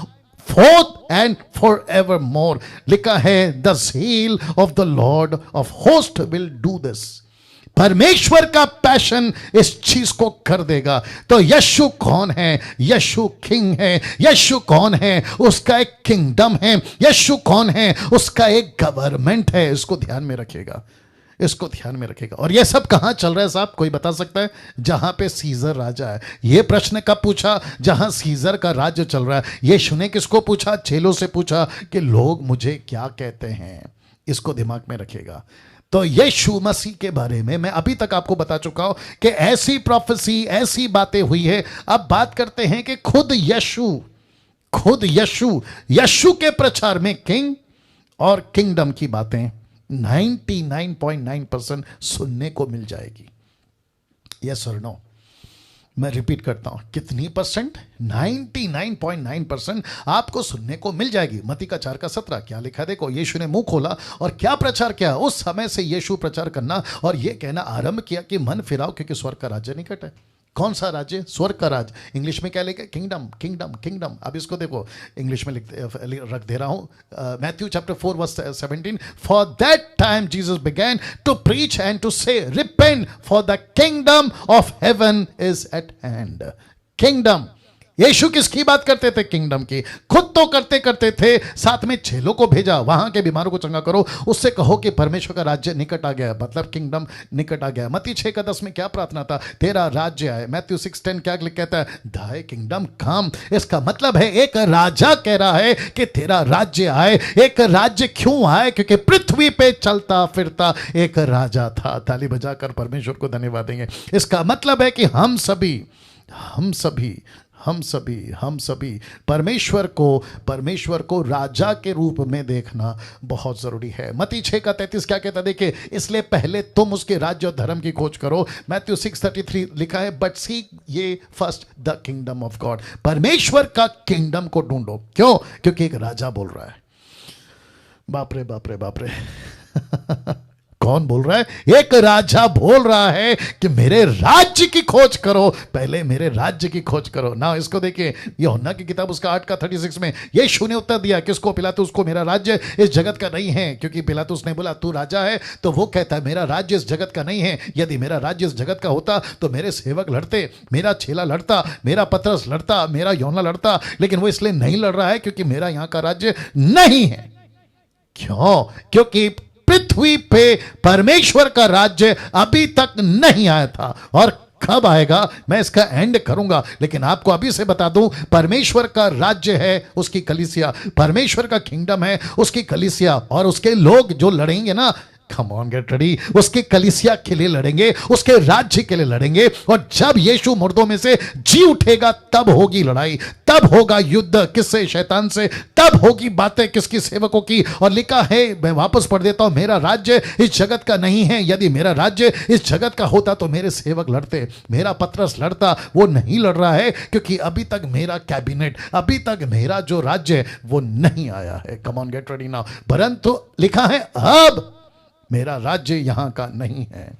forth and forevermore. लिखा है the zeal of the Lord of hosts will do this. परमेश्वर का passion इस चीज को कर देगा। तो यीशु कौन है? यीशु किंग है। यीशु कौन है? उसका एक किंगडम है। यीशु कौन है? उसका एक गवर्नमेंट है। इसको ध्यान में रखिएगा, इसको ध्यान में रखेगा। और ये सब कहां चल रहा है साहब? कोई बता सकता है? जहां पे सीजर राजा है। ये प्रश्न कब पूछा? जहां सीजर का राज्य चल रहा है। यीशु ने किसको पूछा? चेलों से पूछा कि लोग मुझे क्या कहते हैं। इसको दिमाग में रखिएगा। तो यीशु मसीह के बारे में मैं अभी तक आपको बता चुका हूं कि ऐसी प्रोफेसी, ऐसी बातें हुई है। अब बात करते हैं कि खुद यीशु के प्रचार में किंग और किंगडम की बातें 99.9% सुनने को मिल जाएगी। यस और नो? मैं रिपीट करता हूं, कितनी परसेंट? 99.9% आपको सुनने को मिल जाएगी। मत्ती का 4:17 क्या लिखा देखो, यीशु ने मुंह खोला और क्या प्रचार किया। उस समय से यीशु प्रचार करना और यह कहना आरंभ किया कि मन फिराओ क्योंकि स्वर्ग का राज्य निकट है। कौन सा राज्य? स्वर्ग का राज्य। इंग्लिश में क्या लिखा? Kingdom, kingdom, kingdom. अब इसको देखो, इंग्लिश में रख दे रहा हूं। Matthew chapter 4 verse 17, for that time Jesus began to preach and to say repent for the kingdom of heaven is at hand. Kingdom, Yeshu किसकी बात करते थे? किंगडम की। खुद तो करते थे, साथ में चेलों को भेजा, वहां के बीमारों को चंगा करो, उससे कहो कि परमेश्वर का राज्य निकट आ गया, मतलब किंगडम निकट आ गया। मत्ती 6:10 में क्या प्रार्थना था? तेरा राज्य आए। मैथ्यू 6:10 क्या कहता है? दाई किंगडम कम। इसका मतलब है एक राजा कह रहा है कि तेरा राज्य आए। एक राज्य क्यों आए? क्योंकि पृथ्वी पे चलता फिरता एक राजा था। ताली बजाकर परमेश्वर को धन्यवाद देंगे। इसका मतलब है कि हम सभी परमेश्वर को राजा के रूप में देखना बहुत जरूरी है। मत्ती 6:33 क्या कहता है? देखिए, इसलिए पहले तुम उसके राज्य और धर्म की खोज करो। मैथ्यू 6:33 लिखा है, बट सीक ये first the kingdom of God. परमेश्वर का किंगडम को ढूंढो। क्यों? क्योंकि एक राजा बोल रहा है। बाप रे बाप रे बाप रे कौन बोल रहा है? एक राजा बोल रहा है कि मेरे राज्य की खोज करो, पहले मेरे राज्य की खोज करो ना। इसको देखिए, यूहन्ना की किताब उसका 8:36 में यीशु ने उत्तर दिया किसको? पिलातुस को, मेरा राज्य इस जगत का नहीं है। क्योंकि पिलातुस ने बोला तू राजा है, तो वो कहता है मेरा राज्य इस जगत का नहीं है। यदि मेरा राज्य इस जगत का होता तो मेरे सेवक लड़ते, मेरा चेला लड़ता, मेरा पतरस लड़ता, मेरा यूहन्ना लड़ता, लेकिन वो इसलिए नहीं लड़ रहा है क्योंकि मेरा यहां का राज्य नहीं है। क्यों? क्योंकि पृथ्वी पे परमेश्वर का राज्य अभी तक नहीं आया था। और कब आएगा मैं इसका एंड करूंगा, लेकिन आपको अभी से बता दूं, परमेश्वर का राज्य है उसकी कलीसिया, परमेश्वर का किंगडम है उसकी कलीसिया, और उसके लोग जो लड़ेंगे ना, कम ऑन गेट रेडी, उसकी कलीसिया के लिए लड़ेंगे, उसके राज्य के लिए लड़ेंगे। और जब यीशु मुर्दों में से जी उठेगा तब होगी लड़ाई, तब होगा युद्ध। किससे? शैतान से। तब होगी बातें किसकी? सेवकों की। और लिखा है, मैं वापस पढ़ देता हूं, मेरा राज्य इस जगत का नहीं है। यदि मेरा राज्य इस जगत का होता तो मेरे सेवक लड़ते, मेरा पतरस लड़ता। वो नहीं लड़ रहा है क्योंकि अभी तक मेरा कैबिनेट, अभी तक मेरा जो राज्य है वो नहीं आया है। Come on get ready now. परंतु लिखा है अब मेरा राज्य यहां का नहीं है।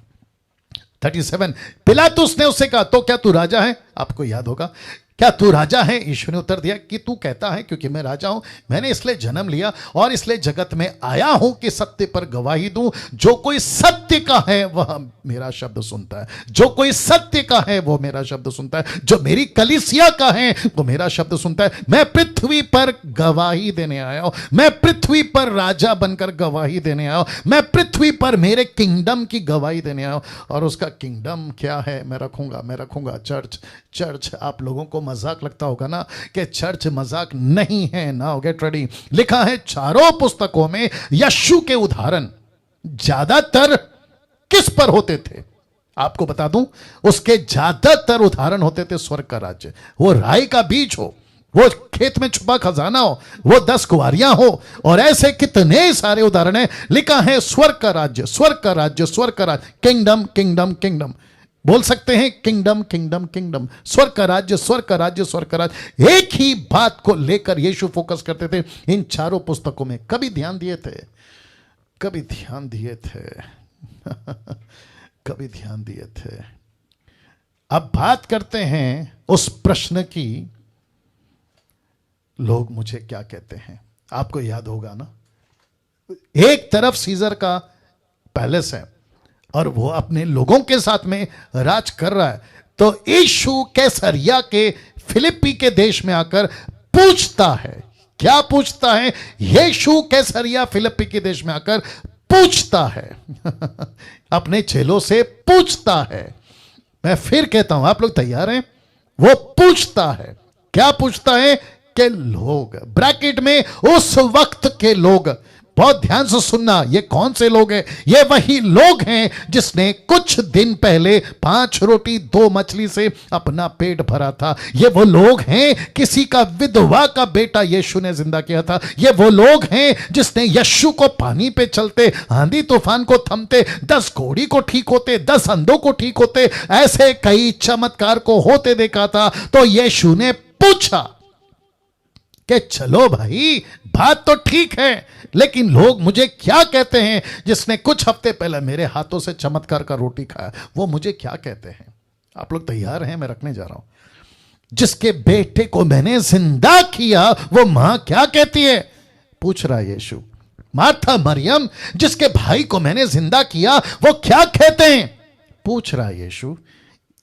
37, पिलातुस ने उससे कहा तो क्या तू राजा है? आपको याद होगा, क्या तू राजा है? यीशु ने उत्तर दिया कि तू कहता है क्योंकि मैं राजा हूं। मैंने इसलिए जन्म लिया और इसलिए जगत में आया हूं कि सत्य पर गवाही दूं। जो कोई सत्य का है वह मेरा शब्द सुनता है, जो कोई सत्य का है वो मेरा शब्द सुनता है, जो मेरी कलीसिया का है वो मेरा शब्द सुनता है। मैं पृथ्वी पर गवाही देने आया हूं, मैं पृथ्वी पर राजा बनकर गवाही देने आया हूं, मैं पृथ्वी पर मेरे किंगडम की गवाही देने आया हूं। और उसका किंगडम क्या है? मैं रखूंगा चर्च। आप लोगों को मजाक लगता होगा ना कि चर्च मजाक नहीं है ना। Get ready. लिखा है चारों पुस्तकों में यीशु के उदाहरण ज्यादातर किस पर होते थे? आपको बता दूं, उसके ज्यादातर उदाहरण होते थे स्वर्ग का राज्य। वो राई का बीज हो, वो खेत में छुपा खजाना हो, वो 10 कुंवारियां हो, और ऐसे कितने सारे उदाहरण हैं। लिखा है स्वर्ग का राज्य, स्वर्ग का राज्य, स्वर्ग का राज्य, किंगडम किंगडम किंगडम। बोल सकते हैं किंगडम किंगडम किंगडम, स्वर्ग का राज्य, स्वर्ग का राज्य, स्वर्ग का राज्य। एक ही बात को लेकर यीशु फोकस करते थे इन चारों पुस्तकों में। कभी ध्यान दिए थे? कभी ध्यान दिए थे? कभी ध्यान दिए थे? अब बात करते हैं उस प्रश्न की, लोग मुझे क्या कहते हैं। आपको याद होगा ना, एक तरफ सीजर का पैलेस है और वो अपने लोगों के साथ में राज कर रहा है। तो यीशु कैसरिया के फिलिप्पी के देश में आकर पूछता है। क्या पूछता है? यीशु कैसरिया फिलिप्पी के देश में आकर पूछता है अपने चेलों से पूछता है। मैं फिर कहता हूं, आप लोग तैयार हैं? वो पूछता है। क्या पूछता है? के लोग, ब्रैकेट में उस वक्त के लोग, बहुत ध्यान से सुनना, ये कौन से लोग हैं? ये वही लोग हैं जिसने कुछ दिन पहले 5 रोटी 2 मछली से अपना पेट भरा था। ये वो लोग हैं किसी का विधवा का बेटा यीशु ने जिंदा किया था। ये वो लोग हैं जिसने यीशु को पानी पे चलते, आंधी तूफान को थमते, 10 घोड़ी को ठीक होते, 10 अंधों को ठीक होते, ऐसे कई चमत्कार को होते देखा था। तो यीशु ने पूछा कि चलो भाई, बात तो ठीक है, लेकिन लोग मुझे क्या कहते हैं? जिसने कुछ हफ्ते पहले मेरे हाथों से चमत्कार का रोटी खाया, वो मुझे क्या कहते हैं? आप लोग तैयार हैं? मैं रखने जा रहा हूं। जिसके बेटे को मैंने जिंदा किया, वो मां क्या कहती है? पूछ रहा है यीशु। मार्था मरियम, जिसके भाई को मैंने जिंदा किया, वो क्या कहते हैं? पूछ रहा है यीशु।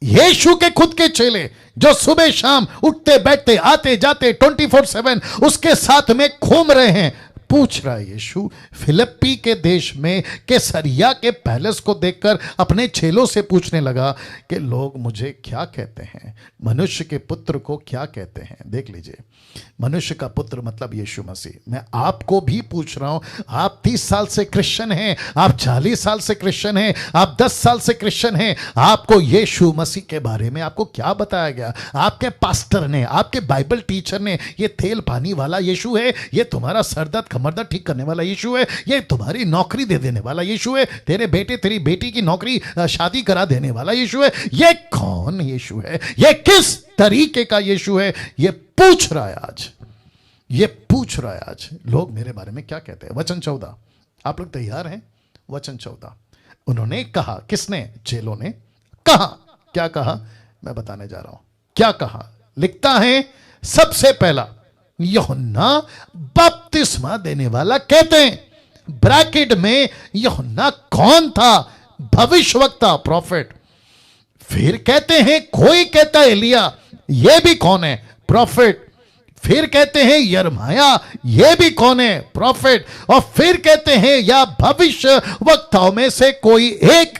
यीशु के खुद के चेले जो सुबह शाम उठते बैठते आते जाते 24/7 उसके साथ में घूम रहे हैं, पूछ रहा है यीशु। फिलिप्पी के देश में कैसरिया के पैलेस को देखकर अपने चेलों से पूछने लगा कि लोग मुझे क्या कहते हैं? मनुष्य के पुत्र को क्या कहते हैं? देख लीजिए, मनुष्य का पुत्र मतलब यीशु मसीह। मैं आपको भी पूछ रहा हूं, आप 30 साल से क्रिश्चियन हैं, आप 40 साल से क्रिश्चियन हैं, आप 10 साल से क्रिश्चियन हैं, आपको यीशु मसीह के बारे में आपको क्या बताया गया? आपके पास्टर ने, आपके बाइबल टीचर ने, ये तेल पानी वाला यीशु है, ये तुम्हारा सरदर्द कमरदर्द ठीक करने वाला यीशु है, ये तुम्हारी नौकरी दे देने वाला यीशु है, तेरे बेटे तेरी बेटी की नौकरी शादी करा देने वाला यीशु है। ये कौन यीशु है? ये किस तरीके का यीशु है? ये पूछ रहा है आज, ये पूछ रहा है आज, लोग मेरे बारे में क्या कहते हैं? वचन 14, आप लोग तैयार हैं? वचन 14, उन्होंने कहा, किसने? चेलों ने कहा। क्या कहा? मैं बताने जा रहा हूं क्या कहा। लिखता है, सबसे पहला यूहन्ना बपतिस्मा देने वाला कहते हैं। ब्रैकेट में यूहन्ना कौन था? भविष्यवक्ता, प्रॉफिट। फिर कहते हैं, कोई कहता है एलिया, यह भी कौन है? प्रॉफिट। फिर कहते हैं यिर्मयाह, यह भी कौन है? प्रॉफिट। और फिर कहते हैं या भविष्य वक्ताओं में से कोई एक।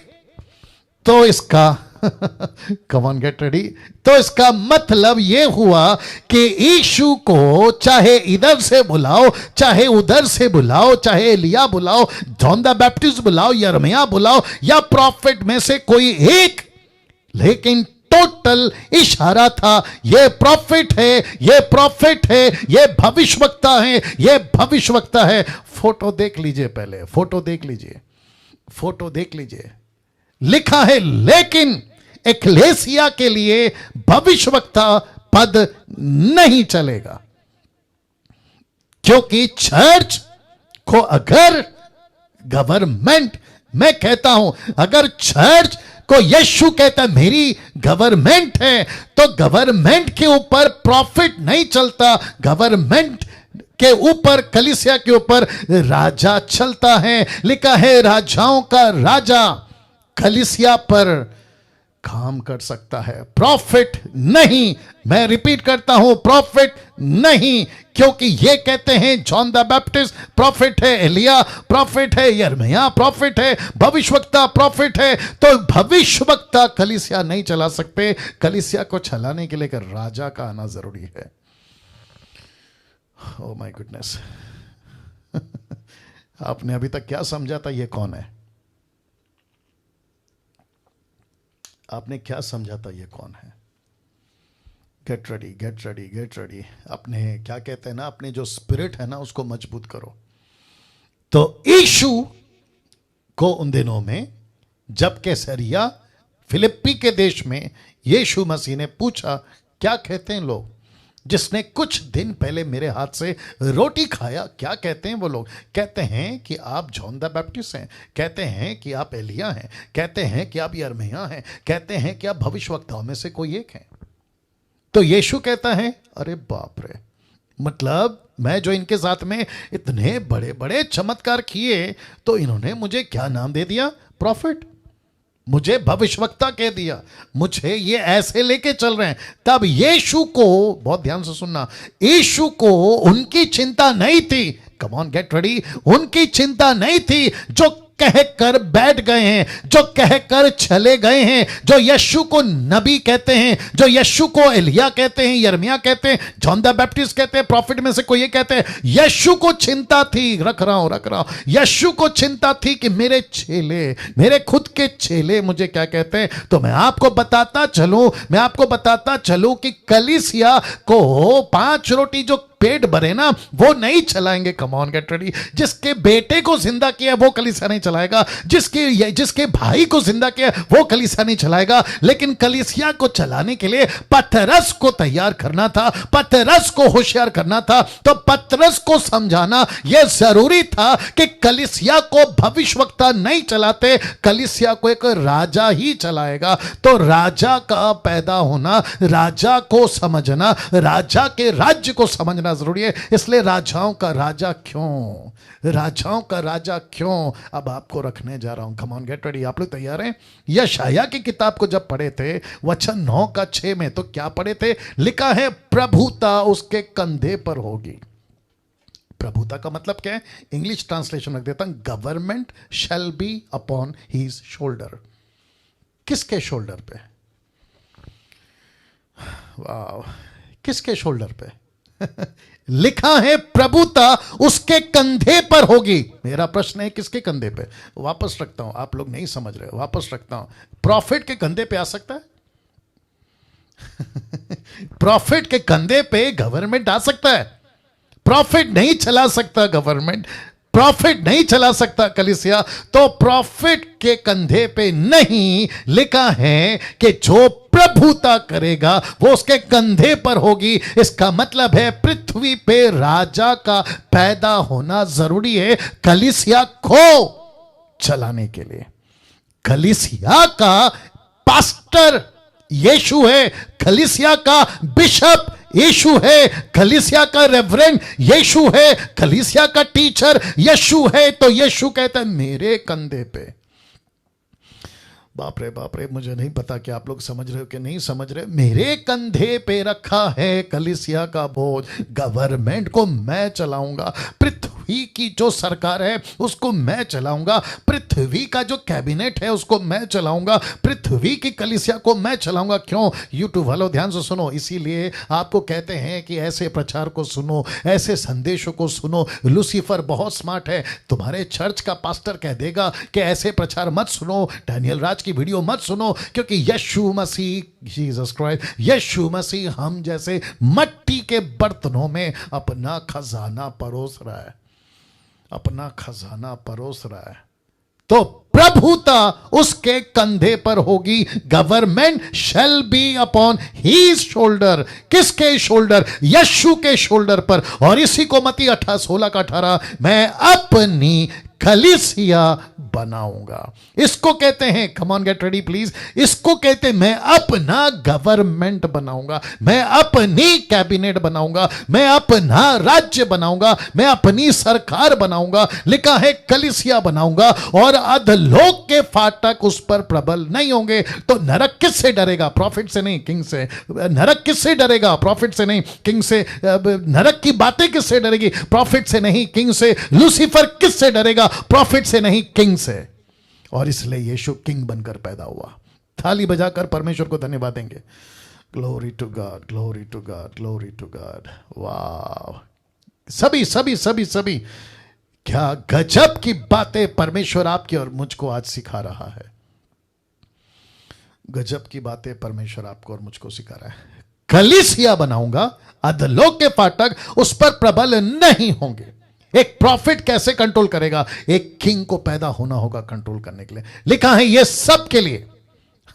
तो इसका कम ऑन गेट रेडी। तो इसका मतलब यह हुआ कि यीशु को चाहे इधर से बुलाओ, चाहे उधर से बुलाओ, चाहे एलिया बुलाओ, जॉन द बैप्टिस्ट बुलाओ, यिर्मयाह बुलाओ, या प्रॉफिट में से कोई एक, लेकिन टोटल इशारा था, ये प्रॉफिट है, ये प्रॉफिट है, ये भविष्यवक्ता है, ये भविष्यवक्ता है। फोटो देख लीजिए, पहले फोटो देख लीजिए, फोटो देख लीजिए। लिखा है, लेकिन एक्लेसिया के लिए भविष्यवक्ता पद नहीं चलेगा, क्योंकि चर्च को अगर गवर्नमेंट, मैं कहता हूं, अगर चर्च को यीशु कहता है मेरी गवर्नमेंट है, तो गवर्नमेंट के ऊपर प्रॉफिट नहीं चलता, गवर्नमेंट के ऊपर, कलीसिया के ऊपर राजा चलता है। लिखा है, राजाओं का राजा कलीसिया पर काम कर सकता है, प्रॉफिट नहीं। मैं रिपीट करता हूं, प्रॉफिट नहीं, क्योंकि ये कहते हैं जॉन द बैप्टिस्ट प्रॉफिट है, एलिया प्रॉफिट है, यिर्मयाह प्रॉफिट है, भविष्यवक्ता प्रॉफिट है। तो भविष्यवक्ता कलीसिया नहीं चला सकते। कलीसिया को चलाने के लिए राजा का आना जरूरी है। ओह माय गुडनेस, आपने अभी तक क्या समझा था ये कौन है? आपने क्या समझा था ये कौन है? Get ready, get ready, get ready. अपने क्या कहते हैं ना, अपने जो स्पिरिट है ना उसको मजबूत करो। तो यीशु को उन दिनों में जब कैसरिया फिलिप्पी के देश में यीशु मसीह ने पूछा, क्या कहते हैं लोग जिसने कुछ दिन पहले मेरे हाथ से रोटी खाया, क्या कहते हैं वो लोग? कहते हैं कि आप जॉन द बैप्टिस्ट हैं, कहते हैं कि आप एलिया हैं, कहते हैं कि आप यिर्मयाह हैं, कहते हैं कि आप भविष्यवक्ताओं में से कोई एक हैं। तो यीशु कहता है, अरे बाप रे, मतलब मैं जो इनके साथ में इतने बड़े बड़े चमत्कार किए, तो इन्होंने मुझे क्या नाम दे दिया? प्रॉफिट। मुझे भविष्यवक्ता कह दिया, मुझे ये ऐसे लेके चल रहे हैं। तब यीशु को, बहुत ध्यान से सुनना, यीशु को उनकी चिंता नहीं थी, कम ऑन गेट रेडी, उनकी चिंता नहीं थी जो कहकर बैठ गए हैं, जो कहकर चले गए हैं, जो यीशु को नबी कहते हैं, जो यीशु को एलिया कहते हैं, यिर्मयाह कहते हैं, जॉन द बैप्टिस्ट कहते हैं, प्रॉफिट में से कोई ये कहते हैं, यीशु को चिंता थी, रख रहा हूं, यीशु को चिंता थी कि मेरे चेले, मेरे खुद के चेले मुझे क्या कहते हैं। तो मैं आपको बताता चलूं कि कलीसिया को 5 रोटी जो पेट भरे ना, वो नहीं चलाएंगे। Come on get ready. जिसके बेटे को जिंदा किया वो कलीसिया नहीं चलाएगा, जिसके भाई को जिंदा किया वो कलीसिया नहीं चलाएगा। लेकिन कलीसिया को चलाने के लिए पतरस को तैयार करना था, पतरस को होशियार करना था। तो पतरस को समझाना यह जरूरी था कि कलीसिया को भविष्यवक्ता नहीं चलाते, कलीसिया को एक राजा ही चलाएगा। तो राजा का पैदा होना, राजा को समझना, राजा के राज्य को समझना जरूरी है। इसलिए राजाओं का राजा क्यों अब आपको रखने जा रहा हूं। Come on get ready. आप लोग तैयार हैं? यशायाह की किताब को जब पढ़े थे वचन 9:6 में, तो क्या पढ़े थे? लिखा है प्रभुता उसके कंधे पर होगी। प्रभुता का मतलब क्या है? इंग्लिश ट्रांसलेशन रख देता हूं, government shall be upon his shoulder. किसके शोल्डर पे? वाह, किसके शोल्डर पे? लिखा है प्रभुता उसके कंधे पर होगी। मेरा प्रश्न है किसके कंधे पे? वापस रखता हूं, आप लोग नहीं समझ रहे, वापस रखता हूं। प्रॉफिट के कंधे पे आ सकता है? प्रॉफिट के कंधे पे गवर्नमेंट आ सकता है? प्रॉफिट नहीं चला सकता गवर्नमेंट, प्रॉफिट नहीं चला सकता कलीसिया। तो प्रॉफिट के कंधे पे नहीं, लिखा है कि जो प्रभुता करेगा वो उसके कंधे पर होगी। इसका मतलब है पृथ्वी पे राजा का पैदा होना जरूरी है कलीसिया को चलाने के लिए। कलीसिया का पास्टर यीशु है, कलीसिया का बिशप यीशु है, कलीसिया का रेवरेंड यीशु है, कलीसिया का टीचर यीशु है। तो यीशु कहता है मेरे कंधे पे। बाप रे, मुझे नहीं पता कि आप लोग समझ रहे हो कि नहीं समझ रहे। मेरे कंधे पे रखा है कलीसिया का बोझ। गवर्नमेंट को मैं चलाऊंगा, पृथ्वी की जो सरकार है उसको मैं चलाऊंगा, पृथ्वी का जो कैबिनेट है उसको मैं चलाऊंगा, पृथ्वी की कलीसिया को मैं चलाऊंगा। क्यों? यूट्यूब वालों ध्यान से सुनो, इसीलिए आपको कहते हैं कि ऐसे प्रचार को सुनो, ऐसे संदेशों को सुनो। लूसीफर बहुत स्मार्ट है, तुम्हारे चर्च का पास्टर कह देगा कि ऐसे प्रचार मत सुनो, डैनियल राज की वीडियो मत सुनो, क्योंकि यीशु मसीह, जीसस क्राइस्ट, यीशु मसीह हम जैसे मट्टी के बर्तनों में अपना खजाना परोस रहा है, अपना खजाना परोस रहा है। तो प्रभुता उसके कंधे पर होगी। Government shall be upon his shoulder. किसके शोल्डर? यीशु के शोल्डर पर। और इसी को मत्ती 16:18 मैं अपनी कलीसिया बनाऊंगा। इसको कहते हैं, come on get ready please, इसको कहते हैं मैं अपना गवर्नमेंट बनाऊंगा, मैं अपनी कैबिनेट बनाऊंगा, मैं अपना राज्य बनाऊंगा, मैं अपनी सरकार बनाऊंगा। लिखा है कलीसिया बनाऊंगा और अधलोक के फाटक उस पर प्रबल नहीं होंगे। तो नरक किससे डरेगा? प्रॉफिट से नहीं, किंग से। नरक किससे डरेगा? प्रॉफिट से नहीं, किंग से। नरक की बातें किससे डरेगी? प्रॉफिट से नहीं, किंग से। लूसीफर किससे डरेगा? प्रॉफिट से नहीं, किंग से। और इसलिए यीशु किंग बनकर पैदा हुआ। थाली बजाकर परमेश्वर को धन्यवाद देंगे। Glory to God, glory to God, glory to God. वाह, सभी सभी सभी सभी, क्या गजब की बातें परमेश्वर आपकी और मुझको आज सिखा रहा है। गजब की बातें परमेश्वर आपको और मुझको सिखा रहा है। कलीसिया बनाऊंगा, अधलोक के फाटक उस पर प्रबल नहीं होंगे। एक प्रॉफिट कैसे कंट्रोल करेगा? एक किंग को पैदा होना होगा कंट्रोल करने के लिए। लिखा है ये सब के लिए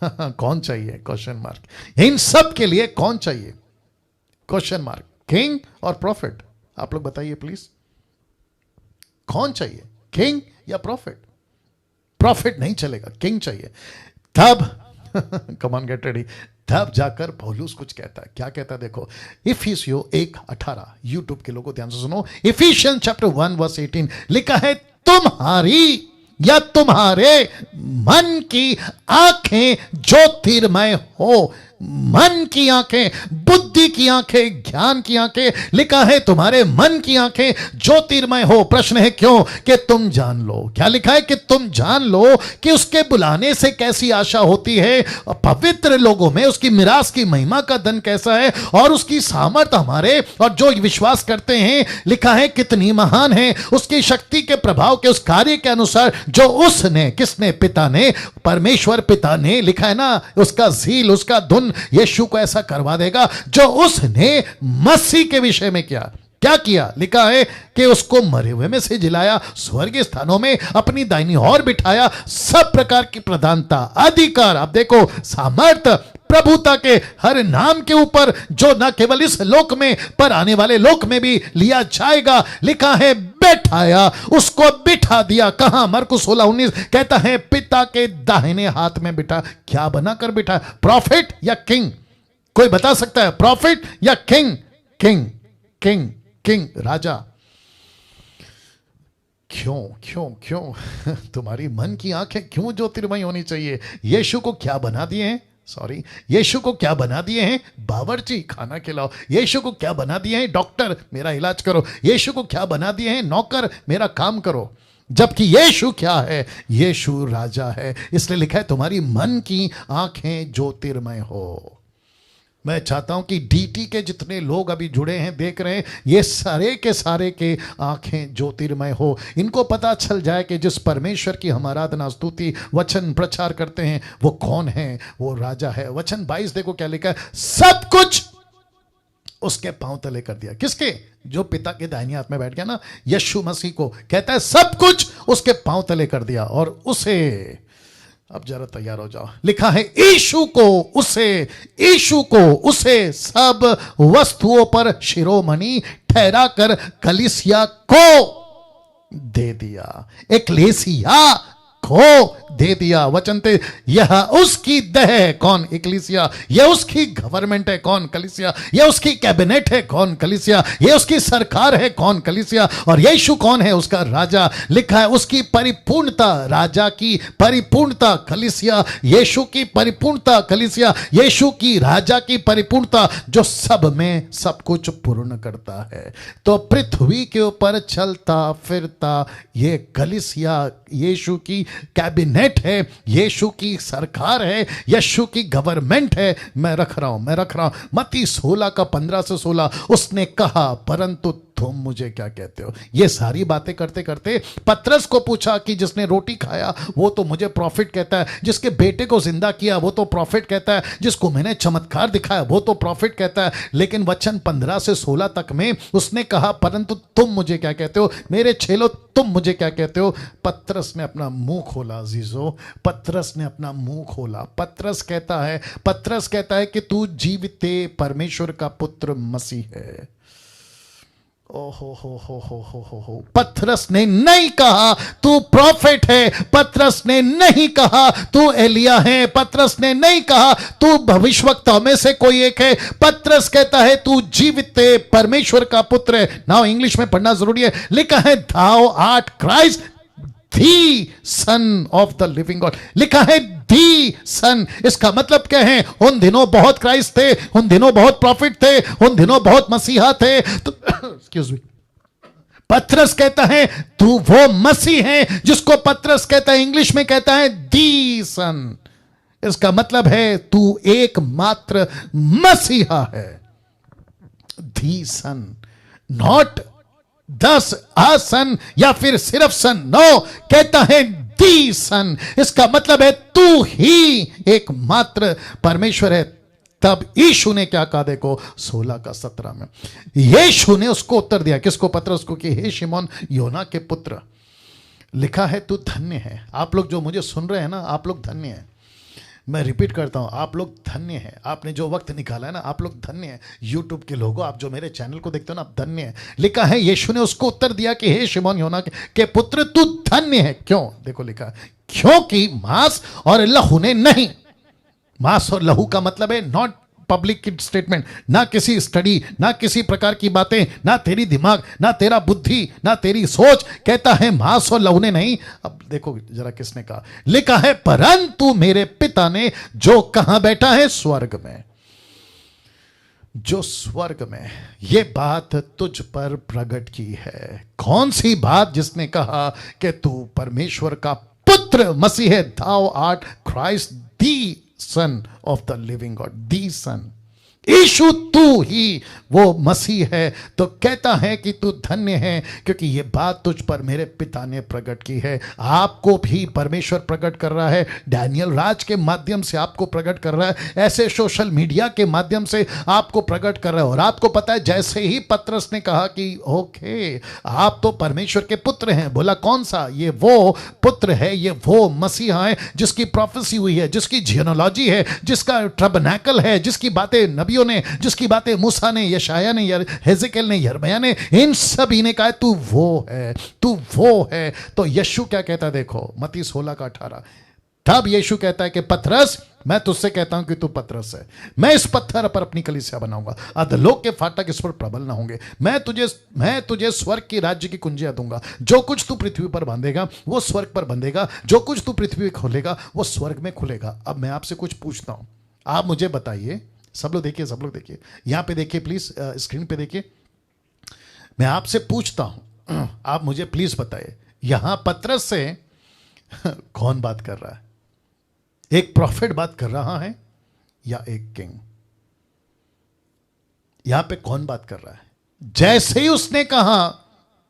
कौन चाहिए? Question mark. इन सब के लिए कौन चाहिए? Question mark. किंग और प्रॉफिट। आप लोग बताइए प्लीज, कौन चाहिए, किंग या प्रॉफिट? प्रॉफिट नहीं चलेगा, किंग चाहिए। तब कम ऑन गेट रेडी, तब जाकर पौलुस कुछ कहता है। क्या कहता है? देखो, इफिसियों 1:18। यूट्यूब के लोगों ध्यान से सुनो। इफिशियंस चैप्टर 1:18 लिखा है तुम्हारी या तुम्हारे मन की आंखें ज्योतिर्मय हो। मन की आंखें, बुद्धि की आंखें, ज्ञान की आंखें। लिखा है तुम्हारे मन की आंखें ज्योतिर्मय हो। प्रश्न है क्यों? कि तुम जान लो। क्या लिखा है? कि तुम जान लो कि उसके बुलाने से कैसी आशा होती है, पवित्र लोगों में उसकी मिरास की महिमा का धन कैसा है, और उसकी सामर्थ हमारे और जो विश्वास करते हैं, लिखा है कितनी महान है। उसकी शक्ति के प्रभाव के उस कार्य के अनुसार जो उसने, किसने? पिता ने, परमेश्वर पिता ने, लिखा है ना, उसका झील, उसका धुन यीशु को ऐसा करवा देगा जो उसने मसीह के विषय में किया। क्या किया? लिखा है कि उसको मरे हुए में से जिलाया, स्वर्गीय स्थानों में अपनी दाहिनी ओर बिठाया, सब प्रकार की प्रधानता, अधिकार, आप देखो, सामर्थ्य, प्रभुता के हर नाम के ऊपर, जो न केवल इस लोक में पर आने वाले लोक में भी लिया जाएगा। लिखा है बैठाया, उसको बिठा दिया। कहां? मरकुस 16:19 कहता है पिता के दाहिने हाथ में बिठा। क्या बनाकर बिठा? प्रॉफिट या किंग? कोई बता सकता है? प्रॉफिट या किंग? किंग, किंग, किंग, राजा। क्यों क्यों क्यों? तुम्हारी मन की आंखें क्यों ज्योतिर्मय होनी चाहिए? यीशु को क्या बना दिए हैं? यीशु को क्या बना दिए हैं? बावर्ची, खाना खिलाओ। यीशु को क्या बना दिए हैं? डॉक्टर, मेरा इलाज करो। यीशु को क्या बना दिए हैं? नौकर, मेरा काम करो। जबकि यीशु क्या है? यीशु राजा है। इसलिए लिखा है तुम्हारी मन की आंखें ज्योतिर्मय हो। मैं चाहता हूं कि डीटी के जितने लोग अभी जुड़े हैं, देख रहे हैं, ये सारे के आंखें ज्योतिर्मय हो। इनको पता चल जाए कि जिस परमेश्वर की हम आराधना, स्तुति, वचन प्रचार करते हैं, वो कौन है? वो राजा है। वचन 22 देखो क्या लिखा है, सब कुछ उसके पांव तले कर दिया। किसके? जो पिता के दाहिने हाथ में बैठ गया ना, यीशु मसीह को कहता है सब कुछ उसके पांव तले कर दिया। और उसे, अब जरा तैयार हो जाओ, लिखा है यीशु को उसे सब वस्तुओं पर शिरोमणि ठहरा कर कलीसिया को दे दिया, एक्लेसिया को दे दिया। वचन ते, यह उसकी देह है। कौन? एक्लेसिया। यह उसकी गवर्नमेंट है। कौन? कलीसिया। यह उसकी कैबिनेट है। कौन? कलीसिया। यह उसकी सरकार है। कौन? कलीसिया। और यीशु कौन है? उसका राजा। लिखा है उसकी परिपूर्णता, राजा की परिपूर्णता कलीसिया, यीशु की परिपूर्णता कलीसिया, यीशु की राजा की परिपूर्णता जो सब में सब कुछ पूर्ण करता है। तो पृथ्वी के ऊपर चलता फिरता ये कलीसिया यीशु की कैबिनेट है, यीशु की सरकार है, यीशु की गवर्नमेंट है। मैं रख रहा हूं मत्ती 16 का 15 से 16। उसने कहा परंतु तुम मुझे क्या कहते हो? ये सारी बातें करते करते पतरस को पूछा कि जिसने रोटी खाया वो तो मुझे प्रॉफिट कहता है, जिसके बेटे को जिंदा किया वो तो प्रॉफिट कहता है, जिसको मैंने चमत्कार दिखाया वो तो प्रॉफिट कहता है। लेकिन वचन 15 से 16 तक में उसने कहा परंतु तुम मुझे क्या कहते हो? मेरे चेलों, तुम मुझे क्या कहते हो? पतरस ने अपना मुंह खोला। अजीजों, पतरस ने अपना मुंह खोला। पतरस कहता है कि तू जीवित परमेश्वर का पुत्र मसीह है। हो। पतरस ने नहीं कहा तू प्रॉफिट है, पतरस ने नहीं कहा तू एलिया है, पतरस ने नहीं कहा तू भविष्यवक्ता में से कोई एक है। पतरस कहता है तू जीवित परमेश्वर का पुत्र है। नाउ इंग्लिश में पढ़ना जरूरी है। लिखा है thou art Christ the son of the living God। लिखा है the son। इसका मतलब क्या है? उन दिनों बहुत क्राइस्ट थे, उन दिनों बहुत प्रॉफिट थे, उन दिनों बहुत मसीहा थे। तो एक्सक्यूज मी, पतरस कहता है तू वो मसीह है जिसको पतरस कहता है, इंग्लिश में कहता है the son। इसका मतलब है तू एकमात्र मसीहा है। the son, not 10 सन या फिर सिर्फ सन, नो, कहता है दी सन। इसका मतलब है तू ही एकमात्र परमेश्वर है। तब यीशु ने क्या कहा? देखो 16 का 17 में यीशु ने उसको उत्तर दिया। किसको? पतरस को, कि हे शिमोन योना के पुत्र, लिखा है तू धन्य है। आप लोग जो मुझे सुन रहे हैं ना, आप लोग धन्य हैं। मैं रिपीट करता हूं, आप लोग धन्य हैं। आपने जो वक्त निकाला है ना, आप लोग धन्य हैं। यूट्यूब के लोगों, आप जो मेरे चैनल को देखते हो ना, आप धन्य हैं। लिखा है यीशु ने उसको उत्तर दिया कि हे शिमोन योना के पुत्र तू धन्य है। क्यों? देखो लिखा है क्योंकि मांस और लहू ने नहीं। मांस और लहू का मतलब है नॉट पब्लिक स्टेटमेंट, ना किसी स्टडी, ना किसी प्रकार की बातें, ना तेरी दिमाग, ना तेरा बुद्धि, ना तेरी सोच। कहता है मांस और लहू ने नहीं। अब देखो जरा किसने कहा। लिखा है परंतु मेरे पिता ने जो कहां बैठा है? स्वर्ग में। जो स्वर्ग में ये बात तुझ पर प्रकट की है। कौन सी बात? जिसने कहा कि तू परमेश्वर का पुत्र मसीह है, thou art Christ the son of the living God, the son। यीशु तू ही वो मसीह है। तो कहता है कि तू धन्य है क्योंकि ये बात तुझ पर मेरे पिता ने प्रकट की है। आपको भी परमेश्वर प्रकट कर रहा है, डैनियल राज के माध्यम से आपको प्रकट कर रहा है, ऐसे सोशल मीडिया के माध्यम से आपको प्रकट कर रहा है। और आपको पता है, जैसे ही पतरस ने कहा कि ओके आप तो परमेश्वर के पुत्र हैं, बोला कौन सा? ये वो पुत्र है, ये वो मसीहा है जिसकी प्रोफेसी हुई है, जिसकी जियोनोलॉजी है, जिसका टबरनेकल है, जिसकी बातें नबियों ने, जिसकी बातें मूसा ने, यशाया ने, हेजेकिएल ने, यिर्मयाह ने, इन सभी ने कहा तू वो है, तू वो है। तो यीशु क्या कहता है? देखो मत्ती 16:18। तब यीशु कहता है कि पतरस, मैं तुझसे कहता हूं कि तू पतरस है, मैं इस पत्थर पर अपनी कलीसिया बनाऊंगा, अधोलोक के फाटक इस पर प्रबल ना होंगे। मैं तुझे स्वर्ग की राज्य की कुंजियां दूंगा। जो कुछ तू पृथ्वी पर बांधेगा वो स्वर्ग पर बंधेगा, जो कुछ तू पृथ्वी पर खोलेगा वो स्वर्ग में खुलेगा। अब मैं आपसे कुछ पूछता हूं, आप मुझे बताइए। सब लोग देखिए, सब लोग देखिए, यहां पे देखिए प्लीज, स्क्रीन पे देखिए। मैं आपसे पूछता हूं, आप मुझे प्लीज बताइए, यहां पतरस से कौन बात कर रहा है? एक प्रॉफिट बात कर रहा है या एक किंग? यहां पे कौन बात कर रहा है? जैसे ही उसने कहा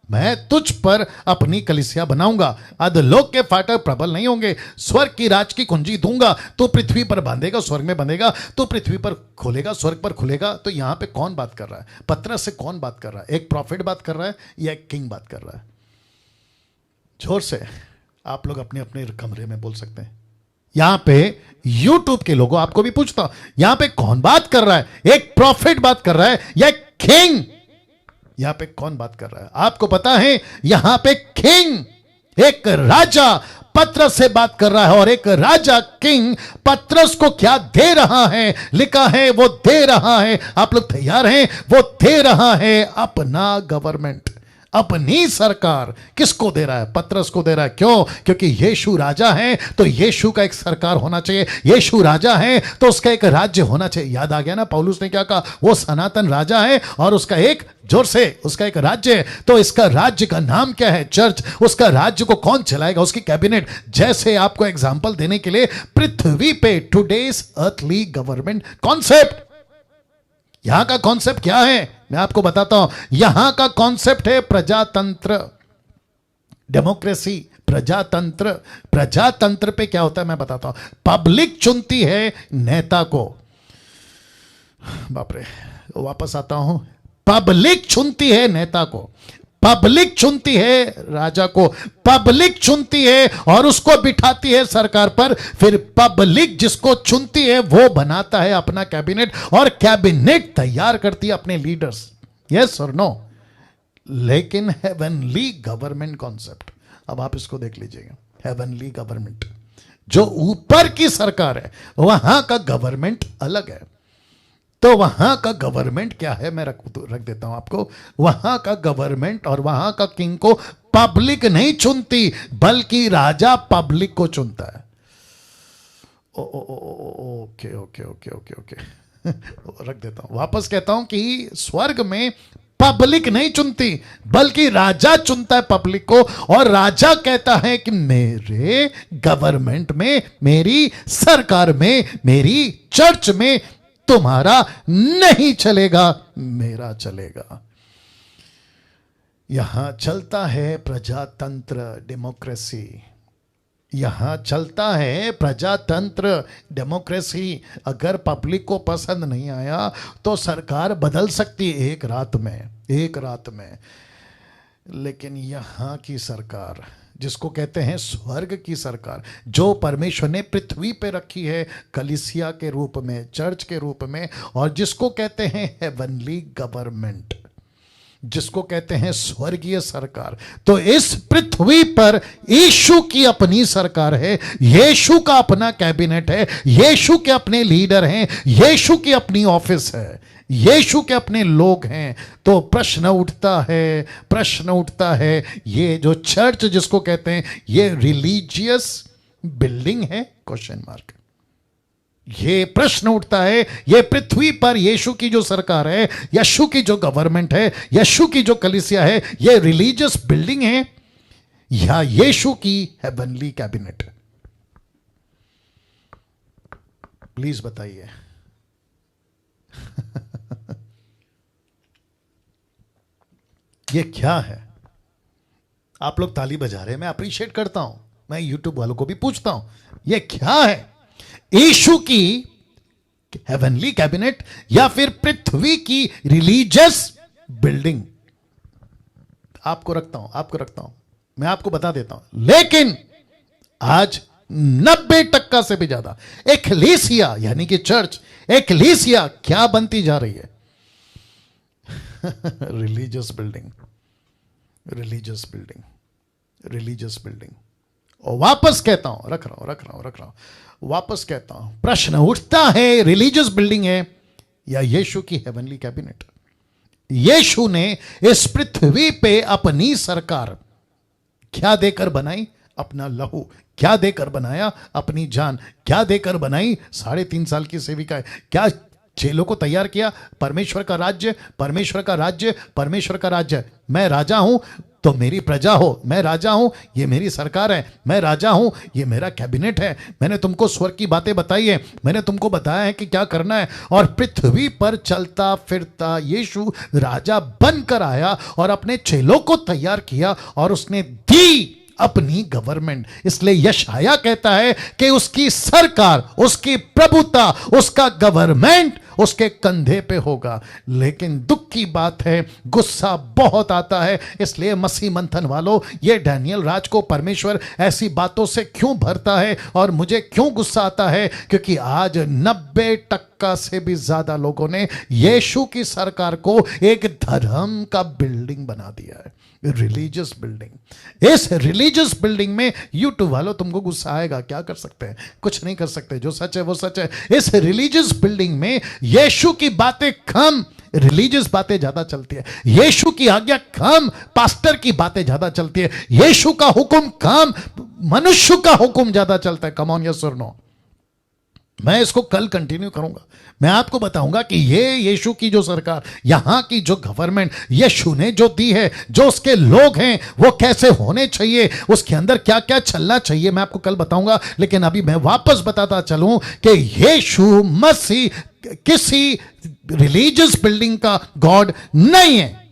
मैं तुझ पर अपनी कलीसिया बनाऊंगा, अधोलोक के फाटक प्रबल नहीं होंगे, स्वर्ग की राज की कुंजी दूंगा, तो पृथ्वी पर बांधेगा स्वर्ग में बंधेगा, तो पृथ्वी पर खोलेगा स्वर्ग पर खुलेगा। तो यहां पे कौन बात कर रहा है? पतरस से कौन बात कर रहा है? एक प्रॉफिट बात कर रहा है या एक किंग बात कर रहा है? जोर से आप लोग अपने अपने कमरे में बोल सकते हैं। यहां पे यूट्यूब के लोगों, आपको भी पूछता हूं, यहां पे कौन बात कर रहा है? एक प्रॉफिट बात कर रहा है या एक किंग? यहां पे कौन बात कर रहा है? आपको पता है, यहां पे किंग, एक राजा पतरस से बात कर रहा है, और एक राजा किंग पतरस को क्या दे रहा है? लिखा है वो दे रहा है, आप लोग तैयार हैं? वो दे रहा है अपना गवर्नमेंट, अपनी सरकार। किसको दे रहा है? पतरस को दे रहा है। क्यों? क्योंकि यीशु राजा है तो यीशु का एक सरकार होना चाहिए, यीशु राजा है तो उसका एक राज्य होना चाहिए। याद आ गया ना पौलुस ने क्या कहा? वो सनातन राजा है और उसका एक, जोर से, उसका एक राज्य है। तो इसका राज्य का नाम क्या है? चर्च। उसका राज्य को कौन चलाएगा? उसकी कैबिनेट। जैसे आपको एग्जांपल देने के लिए, पृथ्वी पे टुडेस अर्थली गवर्नमेंट कॉन्सेप्ट, यहां का कॉन्सेप्ट क्या है मैं आपको बताता हूं। यहां का कॉन्सेप्ट है प्रजातंत्र, डेमोक्रेसी, प्रजातंत्र। प्रजातंत्र पे क्या होता है मैं बताता हूं। पब्लिक चुनती है नेता को, बाप रे, वापस आता हूं। पब्लिक चुनती है नेता को, पब्लिक चुनती है राजा को, पब्लिक चुनती है और उसको बिठाती है सरकार पर। फिर पब्लिक जिसको चुनती है वो बनाता है अपना कैबिनेट, और कैबिनेट तैयार करती है अपने लीडर्स। यस और नो? लेकिन हेवनली गवर्नमेंट कॉन्सेप्ट, अब आप इसको देख लीजिएगा। हेवनली गवर्नमेंट, जो ऊपर की सरकार है, वहां का गवर्नमेंट अलग है। तो वहां का गवर्नमेंट क्या है मैं रख देता हूं आपको। वहां का गवर्नमेंट और वहां का किंग को पब्लिक नहीं चुनती, बल्कि राजा पब्लिक को चुनता है। Okay okay okay okay okay रख देता हूं। वापस कहता हूं कि स्वर्ग में पब्लिक नहीं चुनती, बल्कि राजा चुनता है पब्लिक को, और राजा कहता है कि मेरे गवर्नमेंट में, मेरी सरकार में, मेरी चर्च में तुम्हारा नहीं चलेगा, मेरा चलेगा। यहां चलता है प्रजातंत्र, डेमोक्रेसी। यहां चलता है प्रजातंत्र, डेमोक्रेसी। अगर पब्लिक को पसंद नहीं आया तो सरकार बदल सकती है एक रात में, एक रात में। लेकिन यहां की सरकार, जिसको कहते हैं स्वर्ग की सरकार, जो परमेश्वर ने पृथ्वी पे रखी है कलीसिया के रूप में, चर्च के रूप में, और जिसको कहते हैं हेवनली गवर्नमेंट, जिसको कहते हैं स्वर्गीय सरकार। तो इस पृथ्वी पर यीशु की अपनी सरकार है, यीशु का अपना कैबिनेट है, यीशु के अपने लीडर हैं, यीशु की अपनी ऑफिस है, यीशु के अपने लोग हैं। तो प्रश्न उठता है, ये जो चर्च जिसको कहते हैं, ये रिलीजियस बिल्डिंग है? Question mark. ये प्रश्न उठता है, ये पृथ्वी पर यीशु की जो सरकार है, यीशु की जो गवर्नमेंट है, यीशु की जो कलीसिया है, ये रिलीजियस बिल्डिंग है या यीशु की हेवनली कैबिनेट? प्लीज बताइए। ये क्या है? आप लोग ताली बजा रहे हैं, मैं अप्रिशिएट करता हूं। मैं यूट्यूब वालों को भी पूछता हूं, ये क्या है? यीशु की हेवनली कैबिनेट या फिर पृथ्वी की रिलीजियस बिल्डिंग? आपको रखता हूं, मैं आपको बता देता हूं। लेकिन आज 90% से भी ज्यादा एक्लेसिया यानी कि चर्च, एक्लेसिया क्या बनती जा रही है? Religious building, religious building, religious building. और वापस कहता हूं, रख रहा हूं, वापस कहता हूं, प्रश्न उठता है, रिलीजियस बिल्डिंग है या यीशु की हेवनली कैबिनेट? यीशु ने इस पृथ्वी पे अपनी सरकार क्या देकर बनाई? अपना लहू। क्या देकर बनाया? अपनी जान। क्या देकर बनाई? 3.5 साल की सेविका। क्या चेलों को तैयार किया? परमेश्वर का राज्य, परमेश्वर का राज्य, परमेश्वर का राज्य। मैं राजा हूं तो मेरी प्रजा हो, मैं राजा हूं, ये मेरी सरकार है, मैं राजा हूं, ये मेरा कैबिनेट है। मैंने तुमको स्वर्ग की बातें बताई है, मैंने तुमको बताया है कि क्या करना है। और पृथ्वी पर चलता फिरता यीशु राजा बनकर आया और अपने चेलों को तैयार किया और उसने दी अपनी गवर्नमेंट। इसलिए यशाया कहता है कि उसकी सरकार, उसकी प्रभुता, उसका गवर्नमेंट उसके कंधे पे होगा। लेकिन दुख की बात है, गुस्सा बहुत आता है। इसलिए मसीह मंथन वालों, ये डैनियल राज को परमेश्वर ऐसी बातों से क्यों भरता है और मुझे क्यों गुस्सा आता है? क्योंकि आज 90% से भी ज्यादा लोगों ने यीशु की सरकार को एक धर्म का बिल्डिंग बना दिया है, रिलीजियस बिल्डिंग। इस रिलीजियस बिल्डिंग में यूट्यूब वालों तुमको गुस्सा आएगा, क्या कर सकते हैं? कुछ नहीं कर सकते, जो सच है वो सच है। इस रिलीजियस बिल्डिंग में यीशु की बातें कम, रिलीजियस बातें ज्यादा चलती है। यीशु की आज्ञा कम, पास्टर की बातें ज्यादा चलती है। यीशु का हुक्म कम, मनुष्य का हुक्म ज्यादा चलता है। कम ऑन, यस और नो? मैं इसको कल कंटिन्यू करूंगा। मैं आपको बताऊंगा कि ये यीशु की जो सरकार, यहां की जो गवर्नमेंट यीशु ने जो दी है, जो उसके लोग हैं वो कैसे होने चाहिए, उसके अंदर क्या क्या चलना चाहिए, मैं आपको कल बताऊंगा। लेकिन अभी मैं वापस बताता चलूं कि यीशु मसीह किसी रिलीजियस बिल्डिंग का गॉड नहीं है।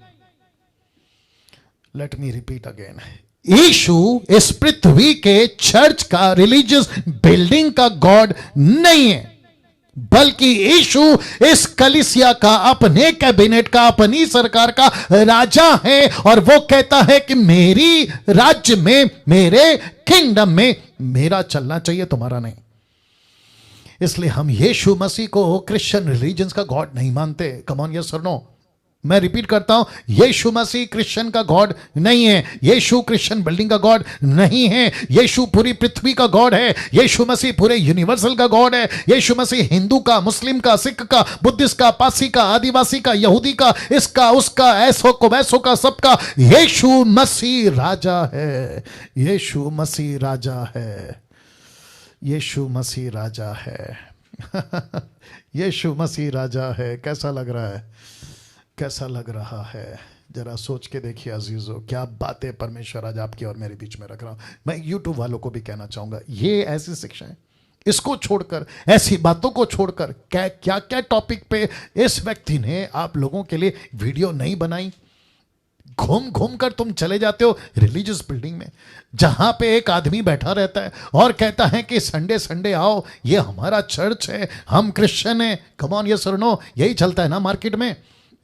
लेट मी रिपीट अगेन, यीशु इस पृथ्वी के चर्च का, रिलीजियस बिल्डिंग का गॉड नहीं है, बल्कि यीशु इस कलीसिया का, अपने कैबिनेट का, अपनी सरकार का राजा है। और वो कहता है कि मेरी राज्य में, मेरे किंगडम में मेरा चलना चाहिए, तुम्हारा नहीं। इसलिए हम यीशु मसीह को क्रिश्चियन रिलीजन्स का गॉड नहीं मानते। कम ऑन, यस और नो? मैं रिपीट करता हूं, यीशु मसीह क्रिश्चियन का गॉड नहीं है। यीशु क्रिश्चियन बिल्डिंग का गॉड नहीं है। यीशु पूरी पृथ्वी का गॉड है। यीशु मसीह पूरे यूनिवर्सल का गॉड है। यीशु मसीह हिंदू का, मुस्लिम का, सिख का, बुद्धिस्ट का, पारसी का, आदिवासी का, यहूदी का, इसका उसका, ऐसो को वैसो का, सबका। यीशु मसीह राजा है। यीशु मसीह राजा है। यीशु मसीह राजा है। यीशु मसीह राजा है। कैसा लग रहा है? कैसा लग रहा है? जरा सोच के देखिए अजीजों, क्या बातें परमेश्वर आज आपकी और मेरे बीच में रख रहा हूं। मैं यूट्यूब वालों को भी कहना चाहूंगा, ये ऐसी शिक्षा है, इसको छोड़कर, ऐसी बातों को छोड़कर क्या क्या क्या टॉपिक पे इस व्यक्ति ने आप लोगों के लिए वीडियो नहीं बनाई। घूम घूम कर तुम चले जाते हो रिलीजियस बिल्डिंग में, जहां पे एक आदमी बैठा रहता है और कहता है कि संडे संडे आओ, ये हमारा चर्च है, हम क्रिश्चियन है। कम ऑन, यस और नो? यही चलता है ना मार्केट में।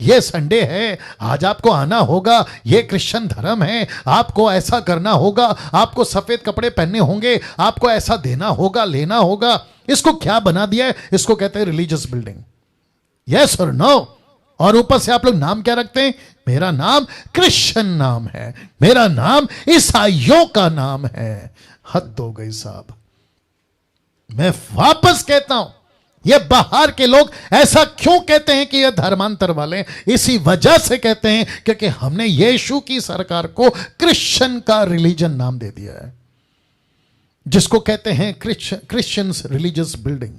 ये संडे है, आज आपको आना होगा, ये क्रिश्चियन धर्म है, आपको ऐसा करना होगा, आपको सफेद कपड़े पहनने होंगे, आपको ऐसा देना होगा, लेना होगा। इसको क्या बना दिया है? इसको कहते हैं रिलीजियस बिल्डिंग। यस और नो? और ऊपर से आप लोग नाम क्या रखते हैं? मेरा नाम क्रिश्चियन नाम है, मेरा नाम ईसाइयों का नाम है। हद हो गई साहब। मैं वापस कहता हूं, ये बाहर के लोग ऐसा क्यों कहते हैं कि ये धर्मांतर वाले? इसी वजह से कहते हैं क्योंकि हमने यीशु की सरकार को क्रिश्चियन का रिलीजन नाम दे दिया है, जिसको कहते हैं क्रिश्चियंस रिलीजियस बिल्डिंग।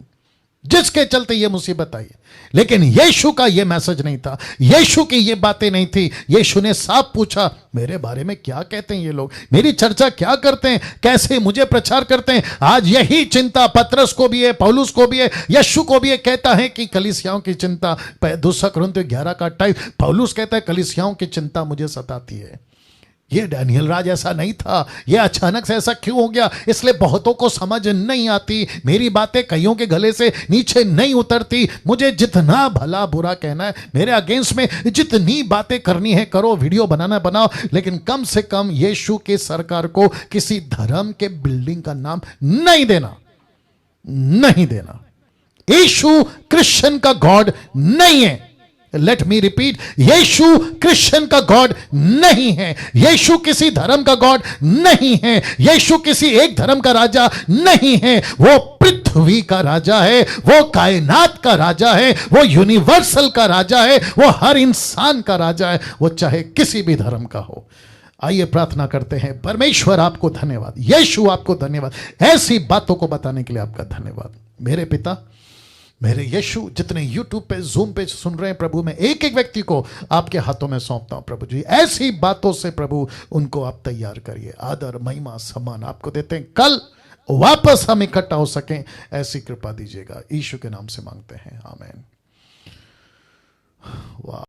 जिसके चलते ये मुसीबत आई। लेकिन यीशु का ये मैसेज नहीं था, यीशु की ये बातें नहीं थी। यीशु ने साफ पूछा, मेरे बारे में क्या कहते हैं ये लोग, मेरी चर्चा क्या करते हैं, कैसे मुझे प्रचार करते हैं। आज यही चिंता पतरस को भी है, पौलुस को भी है, यीशु को भी है। कहता है कि कलीसियाओं की चिंता, 2 कुरिन्थियों 11:28 पौलुस कहता है कलीसियाओं की चिंता मुझे सताती है। ये डैनियल राज ऐसा नहीं था, ये अचानक से ऐसा क्यों हो गया, इसलिए बहुतों को समझ नहीं आती। मेरी बातें कईयों के गले से नीचे नहीं उतरती। मुझे जितना भला बुरा कहना है, मेरे अगेंस्ट में जितनी बातें करनी है करो, वीडियो बनाना बनाओ, लेकिन कम से कम यीशु के सरकार को किसी धर्म के बिल्डिंग का नाम नहीं देना, नहीं देना। यीशु क्रिश्चियन का गॉड नहीं है। लेट मी रिपीट, यीशु क्रिश्चियन का गॉड नहीं है, यीशु किसी धर्म का गॉड नहीं है, यीशु किसी एक धर्म का राजा नहीं है। वो पृथ्वी का राजा है, वो कायनात का राजा है, वो यूनिवर्सल का राजा है, वो हर इंसान का राजा है, वो चाहे किसी भी धर्म का हो। आइए प्रार्थना करते हैं। परमेश्वर आपको धन्यवाद, यीशु आपको धन्यवाद, ऐसी बातों को बताने के लिए आपका धन्यवाद। मेरे पिता, मेरे यीशु, जितने यूट्यूब पे जूम पे सुन रहे हैं प्रभु, मैं एक एक व्यक्ति को आपके हाथों में सौंपता हूं प्रभु जी। ऐसी बातों से प्रभु उनको आप तैयार करिए। आदर महिमा सम्मान आपको देते हैं, कल वापस हम इकट्ठा हो सकें, ऐसी कृपा दीजिएगा। यीशु के नाम से मांगते हैं, आमीन। वाह।